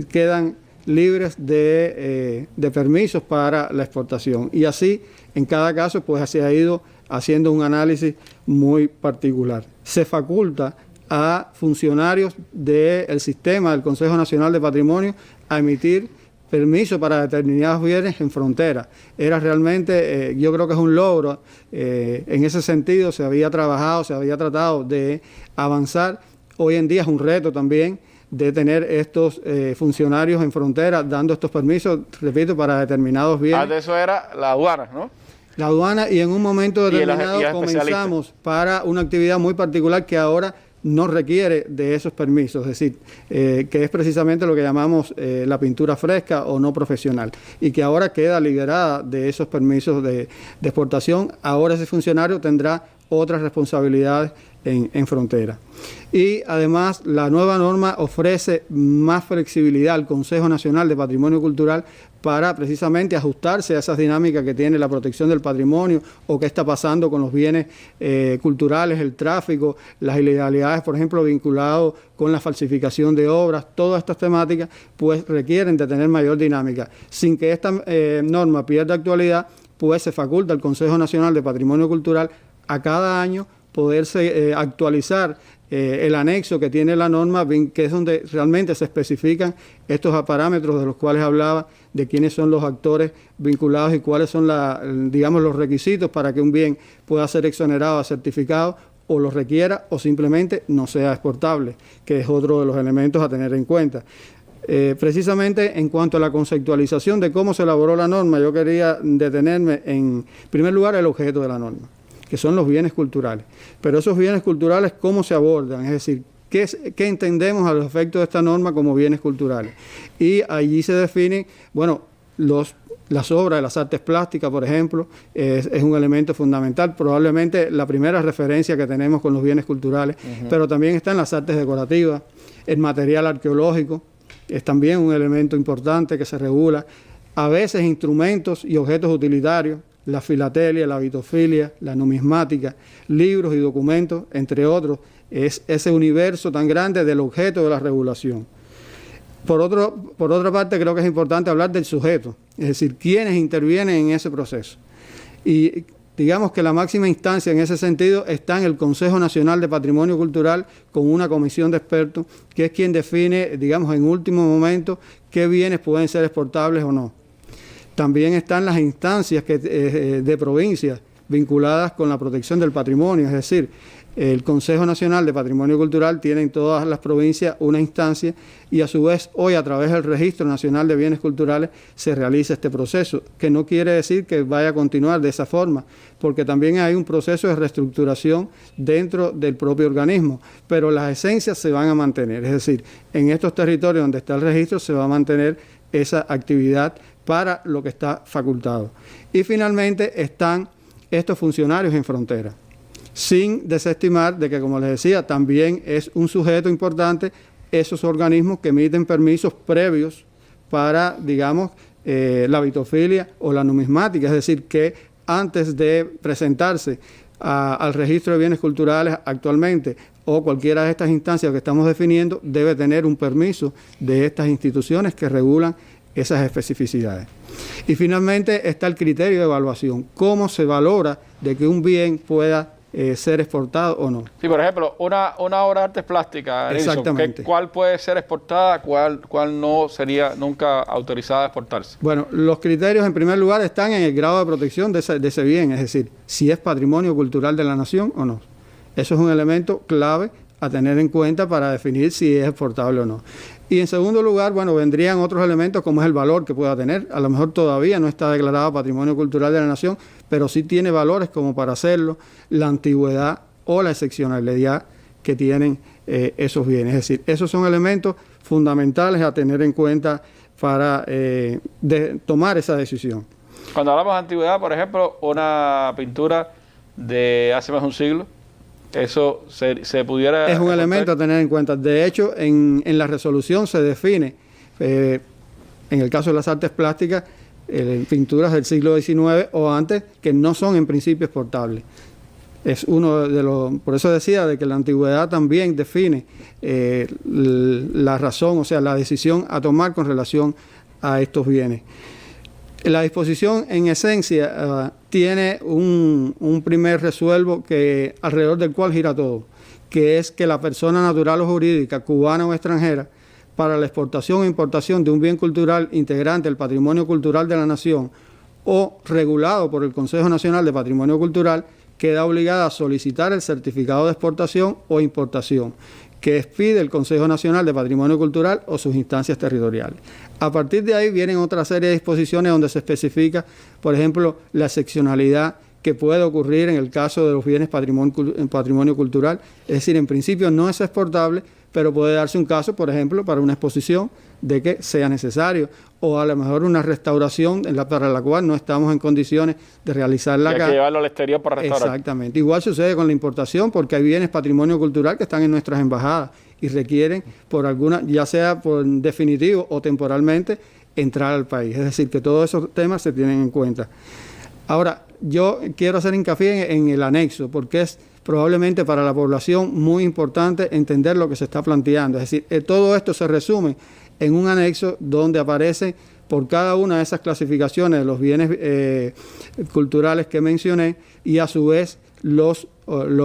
quedan libres de permisos para la exportación. Y así, en cada caso, pues se ha ido haciendo un análisis muy particular. Se faculta a funcionarios del sistema del Consejo Nacional de Patrimonio a emitir permiso para determinados bienes en frontera. Era realmente, yo creo que es un logro. En ese sentido se había trabajado, se había tratado de avanzar. Hoy en día es un reto también de tener estos funcionarios en frontera dando estos permisos, repito, para determinados bienes. Antes eso era la aduana, ¿no? La aduana, y en un momento determinado comenzamos para una actividad muy particular que ahora no requiere de esos permisos, es decir, que es precisamente lo que llamamos la pintura fresca o no profesional, y que ahora queda liberada de esos permisos de exportación. Ahora ese funcionario tendrá otras responsabilidades en frontera. Y además la nueva norma ofrece más flexibilidad al Consejo Nacional de Patrimonio Cultural para precisamente ajustarse a esas dinámicas que tiene la protección del patrimonio o que está pasando con los bienes culturales, el tráfico, las ilegalidades, por ejemplo, vinculados con la falsificación de obras. Todas estas temáticas pues requieren de tener mayor dinámica. Sin que esta norma pierda actualidad, pues se faculta al Consejo Nacional de Patrimonio Cultural a cada año poderse actualizar el anexo que tiene la norma, que es donde realmente se especifican estos parámetros de los cuales hablaba, de quiénes son los actores vinculados y cuáles son digamos, los requisitos para que un bien pueda ser exonerado a certificado o lo requiera o simplemente no sea exportable, que es otro de los elementos a tener en cuenta. Precisamente en cuanto a la conceptualización de cómo se elaboró la norma, yo quería detenerme en primer lugar el objeto de la norma, que son los bienes culturales. Pero esos bienes culturales, ¿cómo se abordan? Es decir, ¿qué entendemos a los efectos de esta norma como bienes culturales? Y allí se definen, bueno, las obras de las artes plásticas, por ejemplo, es un elemento fundamental, probablemente la primera referencia que tenemos con los bienes culturales, pero también están las artes decorativas, el material arqueológico, es también un elemento importante que se regula, a veces instrumentos y objetos utilitarios, la filatelia, la vitofilia, la numismática, libros y documentos, entre otros, es ese universo tan grande del objeto de la regulación. Por otra parte, creo que es importante hablar del sujeto, es decir, quiénes intervienen en ese proceso. Y digamos que la máxima instancia en ese sentido está en el Consejo Nacional de Patrimonio Cultural con una comisión de expertos, que es quien define, digamos, en último momento, qué bienes pueden ser exportables o no. También están las instancias de provincias vinculadas con la protección del patrimonio, es decir, el Consejo Nacional de Patrimonio Cultural tiene en todas las provincias una instancia y a su vez hoy a través del Registro Nacional de Bienes Culturales se realiza este proceso, que no quiere decir que vaya a continuar de esa forma, porque también hay un proceso de reestructuración dentro del propio organismo, pero las esencias se van a mantener, es decir, en estos territorios donde está el registro se va a mantener esa actividad para lo que está facultado. Y finalmente están estos funcionarios en frontera, sin desestimar de que, como les decía, también es un sujeto importante esos organismos que emiten permisos previos para, digamos, la vitofilia o la numismática, es decir, que antes de presentarse al registro de bienes culturales actualmente o cualquiera de estas instancias que estamos definiendo, debe tener un permiso de estas instituciones que regulan esas especificidades. Y finalmente está el criterio de evaluación, cómo se valora de que un bien pueda ser exportado o no. Sí, por ejemplo, una obra de artes plásticas, exactamente. ¿Cuál puede ser exportada, cuál no sería nunca autorizada a exportarse? Bueno, los criterios en primer lugar están en el grado de protección de ese bien, es decir, si es patrimonio cultural de la nación o no. Eso es un elemento clave a tener en cuenta para definir si es exportable o no. Y en segundo lugar, bueno, vendrían otros elementos como es el valor que pueda tener. A lo mejor todavía no está declarado Patrimonio Cultural de la Nación, pero sí tiene valores como para hacerlo, la antigüedad o la excepcionalidad que tienen esos bienes. Es decir, esos son elementos fundamentales a tener en cuenta para tomar esa decisión. Cuando hablamos de antigüedad, por ejemplo, una pintura de hace más de un siglo, eso se pudiera... Es un elemento a tener en cuenta. De hecho, en la resolución se define, en el caso de las artes plásticas, pinturas del siglo XIX o antes, que no son en principio exportables. Es uno de los... Por eso decía de que la antigüedad también define la razón, o sea, la decisión a tomar con relación a estos bienes. La disposición, en esencia, tiene un primer resuelvo que alrededor del cual gira todo, que es que la persona natural o jurídica, cubana o extranjera, para la exportación o importación de un bien cultural integrante del patrimonio cultural de la nación o regulado por el Consejo Nacional de Patrimonio Cultural, queda obligada a solicitar el certificado de exportación o importación que expide el Consejo Nacional de Patrimonio Cultural o sus instancias territoriales. A partir de ahí vienen otra serie de disposiciones donde se especifica, por ejemplo, la excepcionalidad que puede ocurrir en el caso de los bienes patrimonio cultural. Es decir, en principio no es exportable, pero puede darse un caso, por ejemplo, para una exposición de que sea necesario, o a lo mejor una restauración para la cual no estamos en condiciones de realizarla acá. Hay que llevarlo al exterior para restaurar. Exactamente. Igual sucede con la importación, porque hay bienes patrimonio cultural que están en nuestras embajadas y requieren, por alguna, ya sea por definitivo o temporalmente, entrar al país. Es decir, que todos esos temas se tienen en cuenta. Ahora, yo quiero hacer hincapié en el anexo, porque es probablemente para la población muy importante entender lo que se está planteando. Es decir, todo esto se resume en un anexo donde aparece por cada una de esas clasificaciones de los bienes culturales que mencioné y a su vez los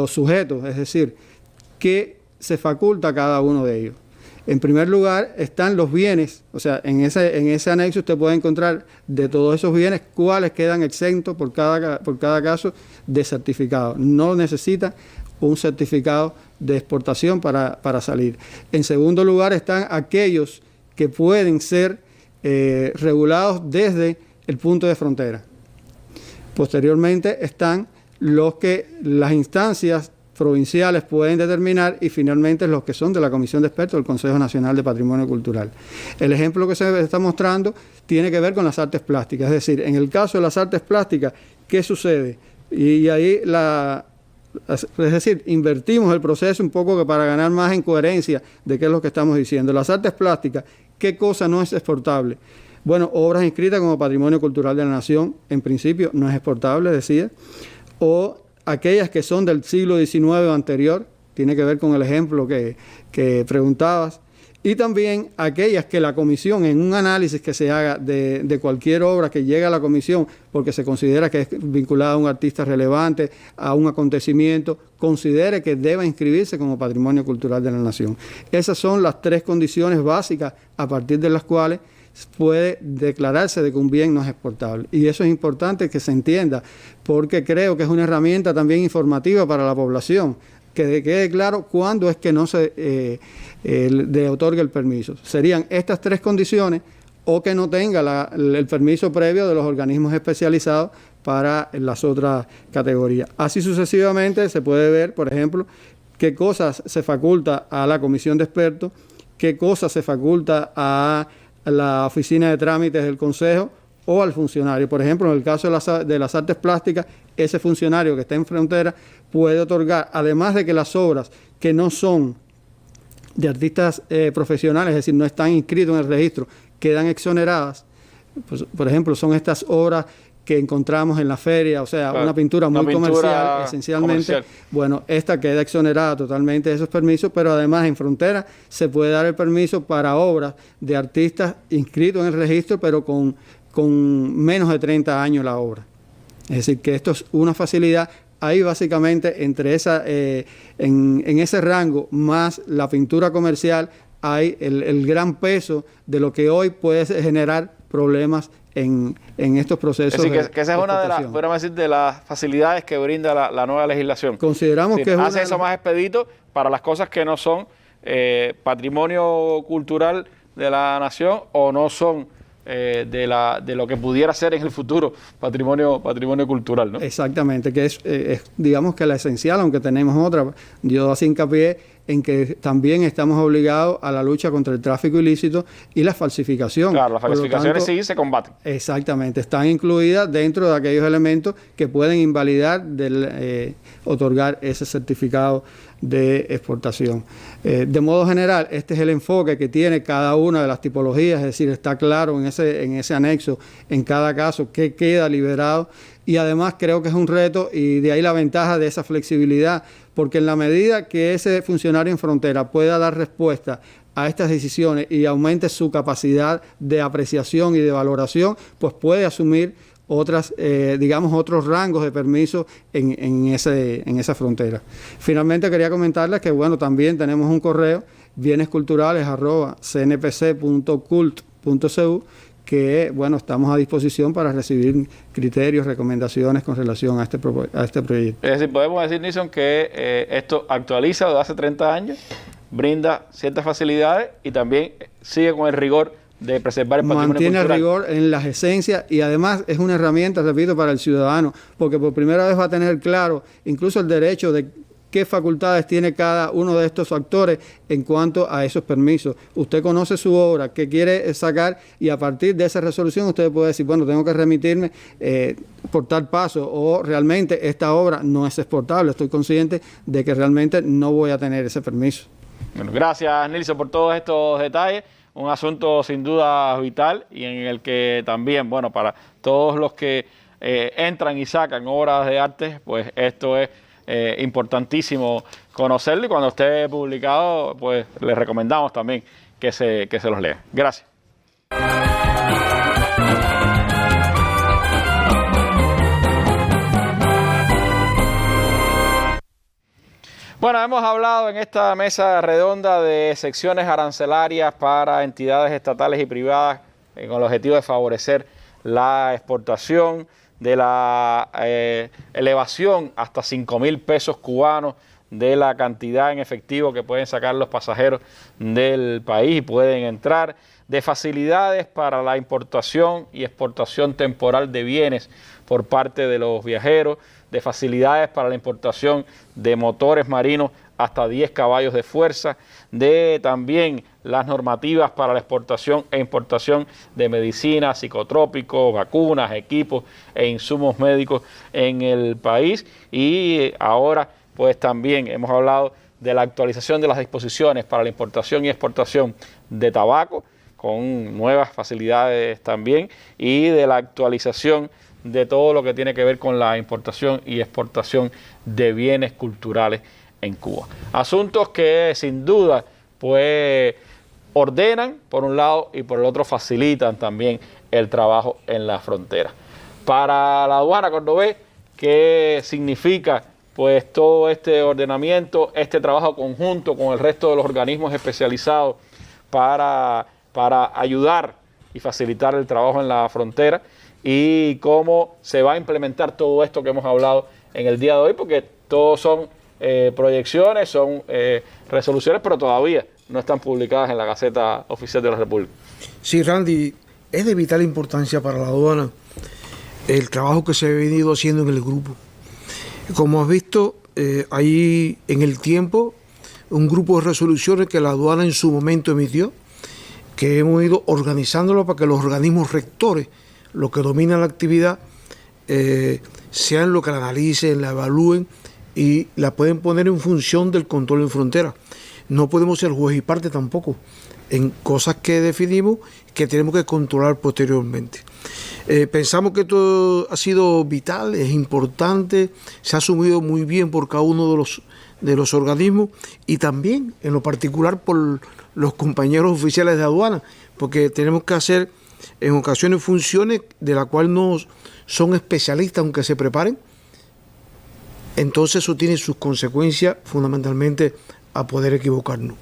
sujetos, es decir, que se faculta a cada uno de ellos. En primer lugar están los bienes, o sea, en ese anexo usted puede encontrar de todos esos bienes cuáles quedan exentos por cada caso de certificado. No necesita un certificado de exportación para salir. En segundo lugar están aquellos que pueden ser regulados desde el punto de frontera. Posteriormente están las instancias provinciales pueden determinar y finalmente los que son de la Comisión de Expertos del Consejo Nacional de Patrimonio Cultural. El ejemplo que se está mostrando tiene que ver con las artes plásticas, es decir, en el caso de las artes plásticas, ¿qué sucede? Y ahí es decir, invertimos el proceso un poco para ganar más en coherencia de qué es lo que estamos diciendo. Las artes plásticas, ¿qué cosa no es exportable? Bueno, obras inscritas como Patrimonio Cultural de la Nación, en principio no es exportable, decía, o aquellas que son del siglo XIX o anterior, tiene que ver con el ejemplo que preguntabas, y también aquellas que la comisión, en un análisis que se haga de cualquier obra que llegue a la comisión, porque se considera que es vinculada a un artista relevante, a un acontecimiento, considere que deba inscribirse como Patrimonio Cultural de la Nación. Esas son las tres condiciones básicas a partir de las cuales puede declararse de que un bien no es exportable. Y eso es importante que se entienda, porque creo que es una herramienta también informativa para la población, que quede claro cuándo es que no se le otorga el permiso. Serían estas tres condiciones, o que no tenga el permiso previo de los organismos especializados para las otras categorías. Así sucesivamente se puede ver, por ejemplo, qué cosas se faculta a la comisión de expertos, qué cosas se faculta a la oficina de trámites del Consejo o al funcionario. Por ejemplo, en el caso de las artes plásticas, ese funcionario que está en frontera puede otorgar, además de que las obras que no son de artistas profesionales, es decir, no están inscritos en el registro, quedan exoneradas. Pues, por ejemplo, son estas obras que encontramos en la feria, o sea, claro, una pintura muy comercial, esencialmente. Comercial. Bueno, esta queda exonerada totalmente de esos permisos, pero además en frontera se puede dar el permiso para obras de artistas inscritos en el registro, pero con menos de 30 años la obra. Es decir, que esto es una facilidad. Ahí básicamente entre en ese rango más la pintura comercial hay el gran peso de lo que hoy puede generar problemas en estos procesos. Es decir, que esa es una de las facilidades que brinda la nueva legislación. Consideramos que hace eso más expedito para las cosas que no son patrimonio cultural de la nación o no son de lo que pudiera ser en el futuro patrimonio cultural, ¿no? Exactamente, que es digamos que la esencial, aunque tenemos otra. Yo hacía hincapié en que también estamos obligados a la lucha contra el tráfico ilícito y la falsificación. Claro, las falsificaciones sí se combaten. Exactamente, están incluidas dentro de aquellos elementos que pueden invalidar otorgar ese certificado de exportación. De modo general, este es el enfoque que tiene cada una de las tipologías, es decir, está claro en ese anexo, en cada caso, qué queda liberado, y además creo que es un reto, y de ahí la ventaja de esa flexibilidad, porque en la medida que ese funcionario en frontera pueda dar respuesta a estas decisiones y aumente su capacidad de apreciación y de valoración, pues puede asumir otros rangos de permiso en esa frontera. Finalmente quería comentarles que también tenemos un correo, bienesculturales@cnpc.cult.cu, que estamos a disposición para recibir criterios, recomendaciones con relación a este proyecto. Es decir, podemos decir, Nilson, que esto actualiza desde hace 30 años, brinda ciertas facilidades y también sigue con el rigor de preservar el patrimonio cultural. Mantiene el rigor en las esencias y además es una herramienta, repito, para el ciudadano, porque por primera vez va a tener claro incluso el derecho de qué facultades tiene cada uno de estos actores en cuanto a esos permisos. Usted conoce su obra, qué quiere sacar, y a partir de esa resolución usted puede decir, tengo que remitirme por tal paso, o realmente esta obra no es exportable, estoy consciente de que realmente no voy a tener ese permiso. Bueno, gracias, Nilson, por todos estos detalles. Un asunto sin duda vital y en el que también, para todos los que entran y sacan obras de arte, pues esto es importantísimo conocerlo, y cuando esté publicado, pues les recomendamos también que se los lea. Gracias. Bueno, hemos hablado en esta mesa redonda de secciones arancelarias para entidades estatales y privadas con el objetivo de favorecer la exportación, de la elevación hasta 5.000 pesos cubanos de la cantidad en efectivo que pueden sacar los pasajeros del país y pueden entrar, de facilidades para la importación y exportación temporal de bienes por parte de los viajeros, de facilidades para la importación de motores marinos hasta 10 caballos de fuerza, de también las normativas para la exportación e importación de medicinas, psicotrópicos, vacunas, equipos e insumos médicos en el país. Y ahora pues también hemos hablado de la actualización de las disposiciones para la importación y exportación de tabaco, con nuevas facilidades también, y de la actualización de todo lo que tiene que ver con la importación y exportación de bienes culturales en Cuba. Asuntos que sin duda pues ordenan por un lado y por el otro facilitan también el trabajo en la frontera. Para la aduana cordobés, ¿qué significa pues todo este ordenamiento, este trabajo conjunto con el resto de los organismos especializados para ayudar y facilitar el trabajo en la frontera? Y cómo se va a implementar todo esto que hemos hablado en el día de hoy, porque todos son proyecciones, son resoluciones, pero todavía no están publicadas en la Gaceta Oficial de la República. Sí, Randy, es de vital importancia para la aduana el trabajo que se ha venido haciendo en el grupo. Como has visto, hay en el tiempo un grupo de resoluciones que la aduana en su momento emitió, que hemos ido organizándolo para que los organismos rectores, los que dominan la actividad, sean los que la analicen, la evalúen y la pueden poner en función del control en frontera. No podemos ser juez y parte tampoco en cosas que definimos que tenemos que controlar posteriormente. Pensamos que esto ha sido vital, es importante, se ha asumido muy bien por cada uno de los organismos y también en lo particular por los compañeros oficiales de aduana, porque tenemos que hacer en ocasiones funciones de las cuales no son especialistas aunque se preparen. Entonces eso tiene sus consecuencias fundamentalmente a poder equivocarnos.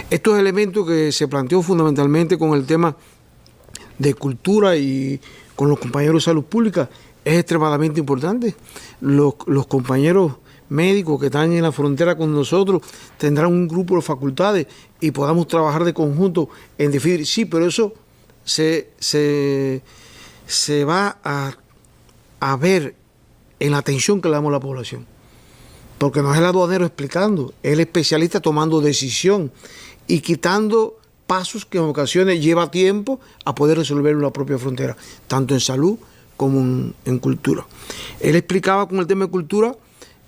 Estos elementos que se planteó fundamentalmente con el tema de cultura y con los compañeros de salud pública es extremadamente importante. Los compañeros médicos que están en la frontera con nosotros tendrán un grupo de facultades y podamos trabajar de conjunto en definir, sí, pero eso se va a ver en la atención que le damos a la población. porque no es el aduanero explicando, es el especialista tomando decisión y quitando pasos que en ocasiones lleva tiempo a poder resolver en la propia frontera, tanto en salud como en cultura. Él explicaba con el tema de cultura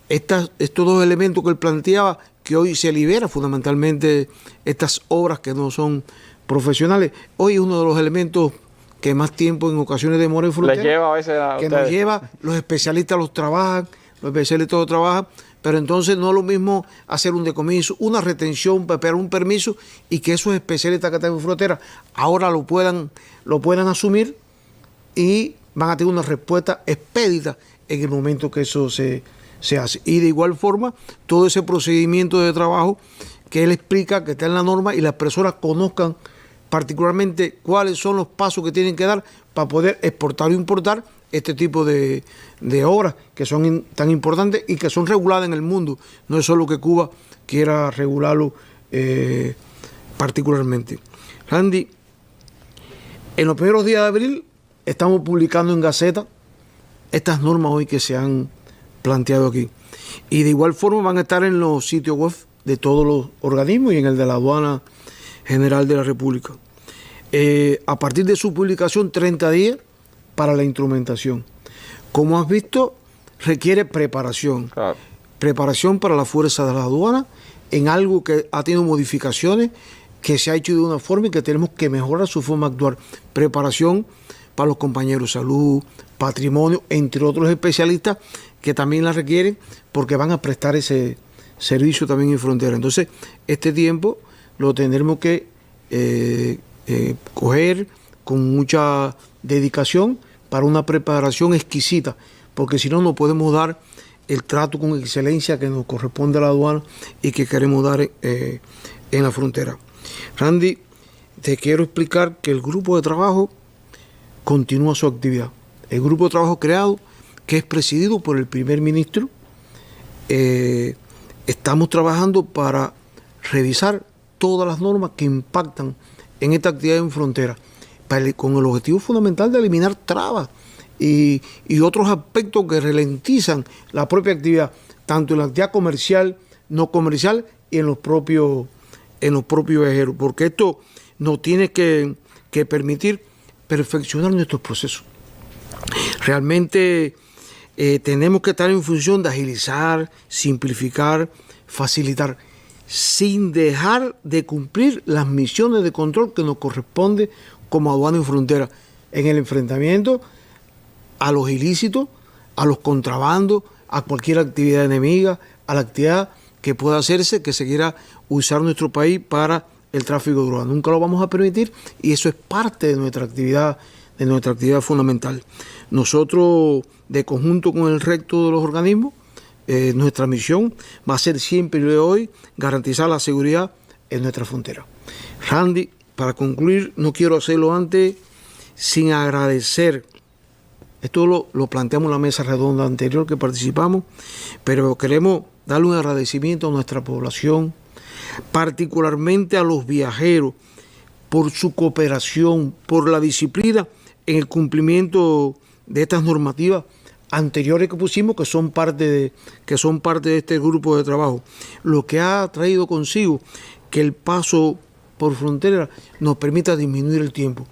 estos dos elementos que él planteaba, que hoy se libera fundamentalmente estas obras que no son profesionales. Hoy es uno de los elementos que más tiempo en ocasiones demora en frontera. Les lleva a veces a que ustedes. nos lleva, los especialistas los trabajan, pero entonces no es lo mismo hacer un decomiso, una retención, esperar un permiso y que esos especialistas que están en frontera ahora lo puedan asumir y van a tener una respuesta expedita en el momento que eso se hace. Y de igual forma, todo ese procedimiento de trabajo que él explica, que está en la norma y las personas conozcan particularmente cuáles son los pasos que tienen que dar para poder exportar o importar este tipo de obras que son tan importantes y que son reguladas en el mundo. No es solo que Cuba quiera regularlo particularmente. Randy, en los primeros días de abril estamos publicando en Gaceta estas normas hoy que se han planteado aquí. Y de igual forma van a estar en los sitios web de todos los organismos y en el de la Aduana General de la República. A partir de su publicación, 30 días para la instrumentación. Como has visto, requiere preparación. Claro. Preparación para la fuerza de la aduana en algo que ha tenido modificaciones, que se ha hecho de una forma y que tenemos que mejorar su forma de actuar. Preparación para los compañeros de salud, patrimonio, entre otros especialistas que también la requieren porque van a prestar ese servicio también en frontera. Entonces, este tiempo lo tendremos que coger con mucha dedicación para una preparación exquisita, porque si no, no podemos dar el trato con excelencia que nos corresponde a la aduana y que queremos dar en la frontera. Randy, te quiero explicar que el grupo de trabajo continúa su actividad. El grupo de trabajo creado, que es presidido por el primer ministro, estamos trabajando para revisar todas las normas que impactan en esta actividad en frontera, con el objetivo fundamental de eliminar trabas y otros aspectos que ralentizan la propia actividad, tanto en la actividad comercial, no comercial y en los propios viajeros, porque esto nos tiene que permitir perfeccionar nuestros procesos. Realmente tenemos que estar en función de agilizar, simplificar, facilitar, sin dejar de cumplir las misiones de control que nos corresponde como aduana y frontera en el enfrentamiento a los ilícitos, a los contrabandos, a cualquier actividad enemiga, a la actividad que pueda hacerse, que se quiera usar nuestro país para el tráfico de drogas. Nunca lo vamos a permitir y eso es parte de nuestra actividad fundamental. Nosotros, de conjunto con el resto de los organismos, nuestra misión va a ser siempre y de hoy garantizar la seguridad en nuestra frontera. Randy, para concluir, no quiero hacerlo antes sin agradecer. Esto lo planteamos en la mesa redonda anterior que participamos, pero queremos darle un agradecimiento a nuestra población, particularmente a los viajeros, por su cooperación, por la disciplina en el cumplimiento de estas normativas anteriores que pusimos, que son parte de este grupo de trabajo, lo que ha traído consigo que el paso por frontera nos permita disminuir el tiempo.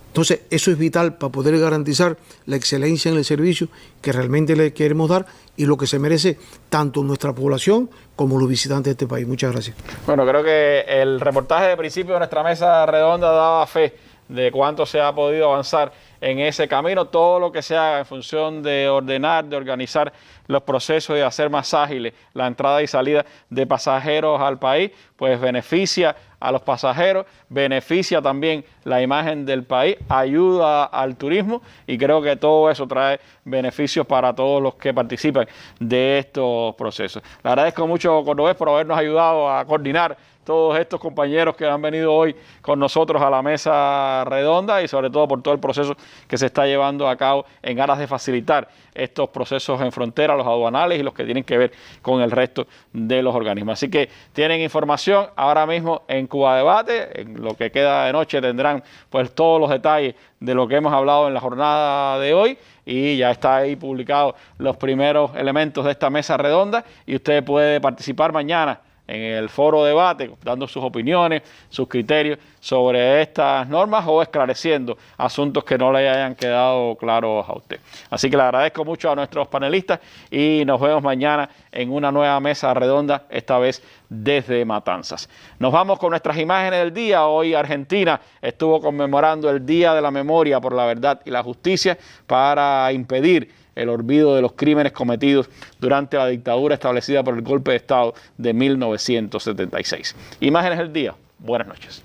Entonces, eso es vital para poder garantizar la excelencia en el servicio que realmente le queremos dar y lo que se merece tanto nuestra población como los visitantes de este país. Muchas gracias. Bueno, creo que el reportaje de principio de nuestra mesa redonda daba fe de cuánto se ha podido avanzar en ese camino. Todo lo que se haga en función de ordenar, de organizar los procesos y de hacer más ágiles la entrada y salida de pasajeros al país, pues beneficia a los pasajeros, beneficia también la imagen del país, ayuda al turismo y creo que todo eso trae beneficios para todos los que participan de estos procesos. Le agradezco mucho, Cordobés, por habernos ayudado a coordinar todos estos compañeros que han venido hoy con nosotros a la mesa redonda y sobre todo por todo el proceso que se está llevando a cabo en aras de facilitar estos procesos en frontera, los aduanales y los que tienen que ver con el resto de los organismos. Así que tienen información ahora mismo en Cuba Debate. En lo que queda de noche tendrán pues todos los detalles de lo que hemos hablado en la jornada de hoy, y ya está ahí publicados los primeros elementos de esta mesa redonda y usted puede participar mañana en el foro debate, dando sus opiniones, sus criterios sobre estas normas o esclareciendo asuntos que no le hayan quedado claros a usted. Así que le agradezco mucho a nuestros panelistas y nos vemos mañana en una nueva mesa redonda, esta vez desde Matanzas. Nos vamos con nuestras imágenes del día. Hoy Argentina estuvo conmemorando el Día de la Memoria por la Verdad y la Justicia para impedir el olvido de los crímenes cometidos durante la dictadura establecida por el golpe de Estado de 1976. Imágenes del día. Buenas noches.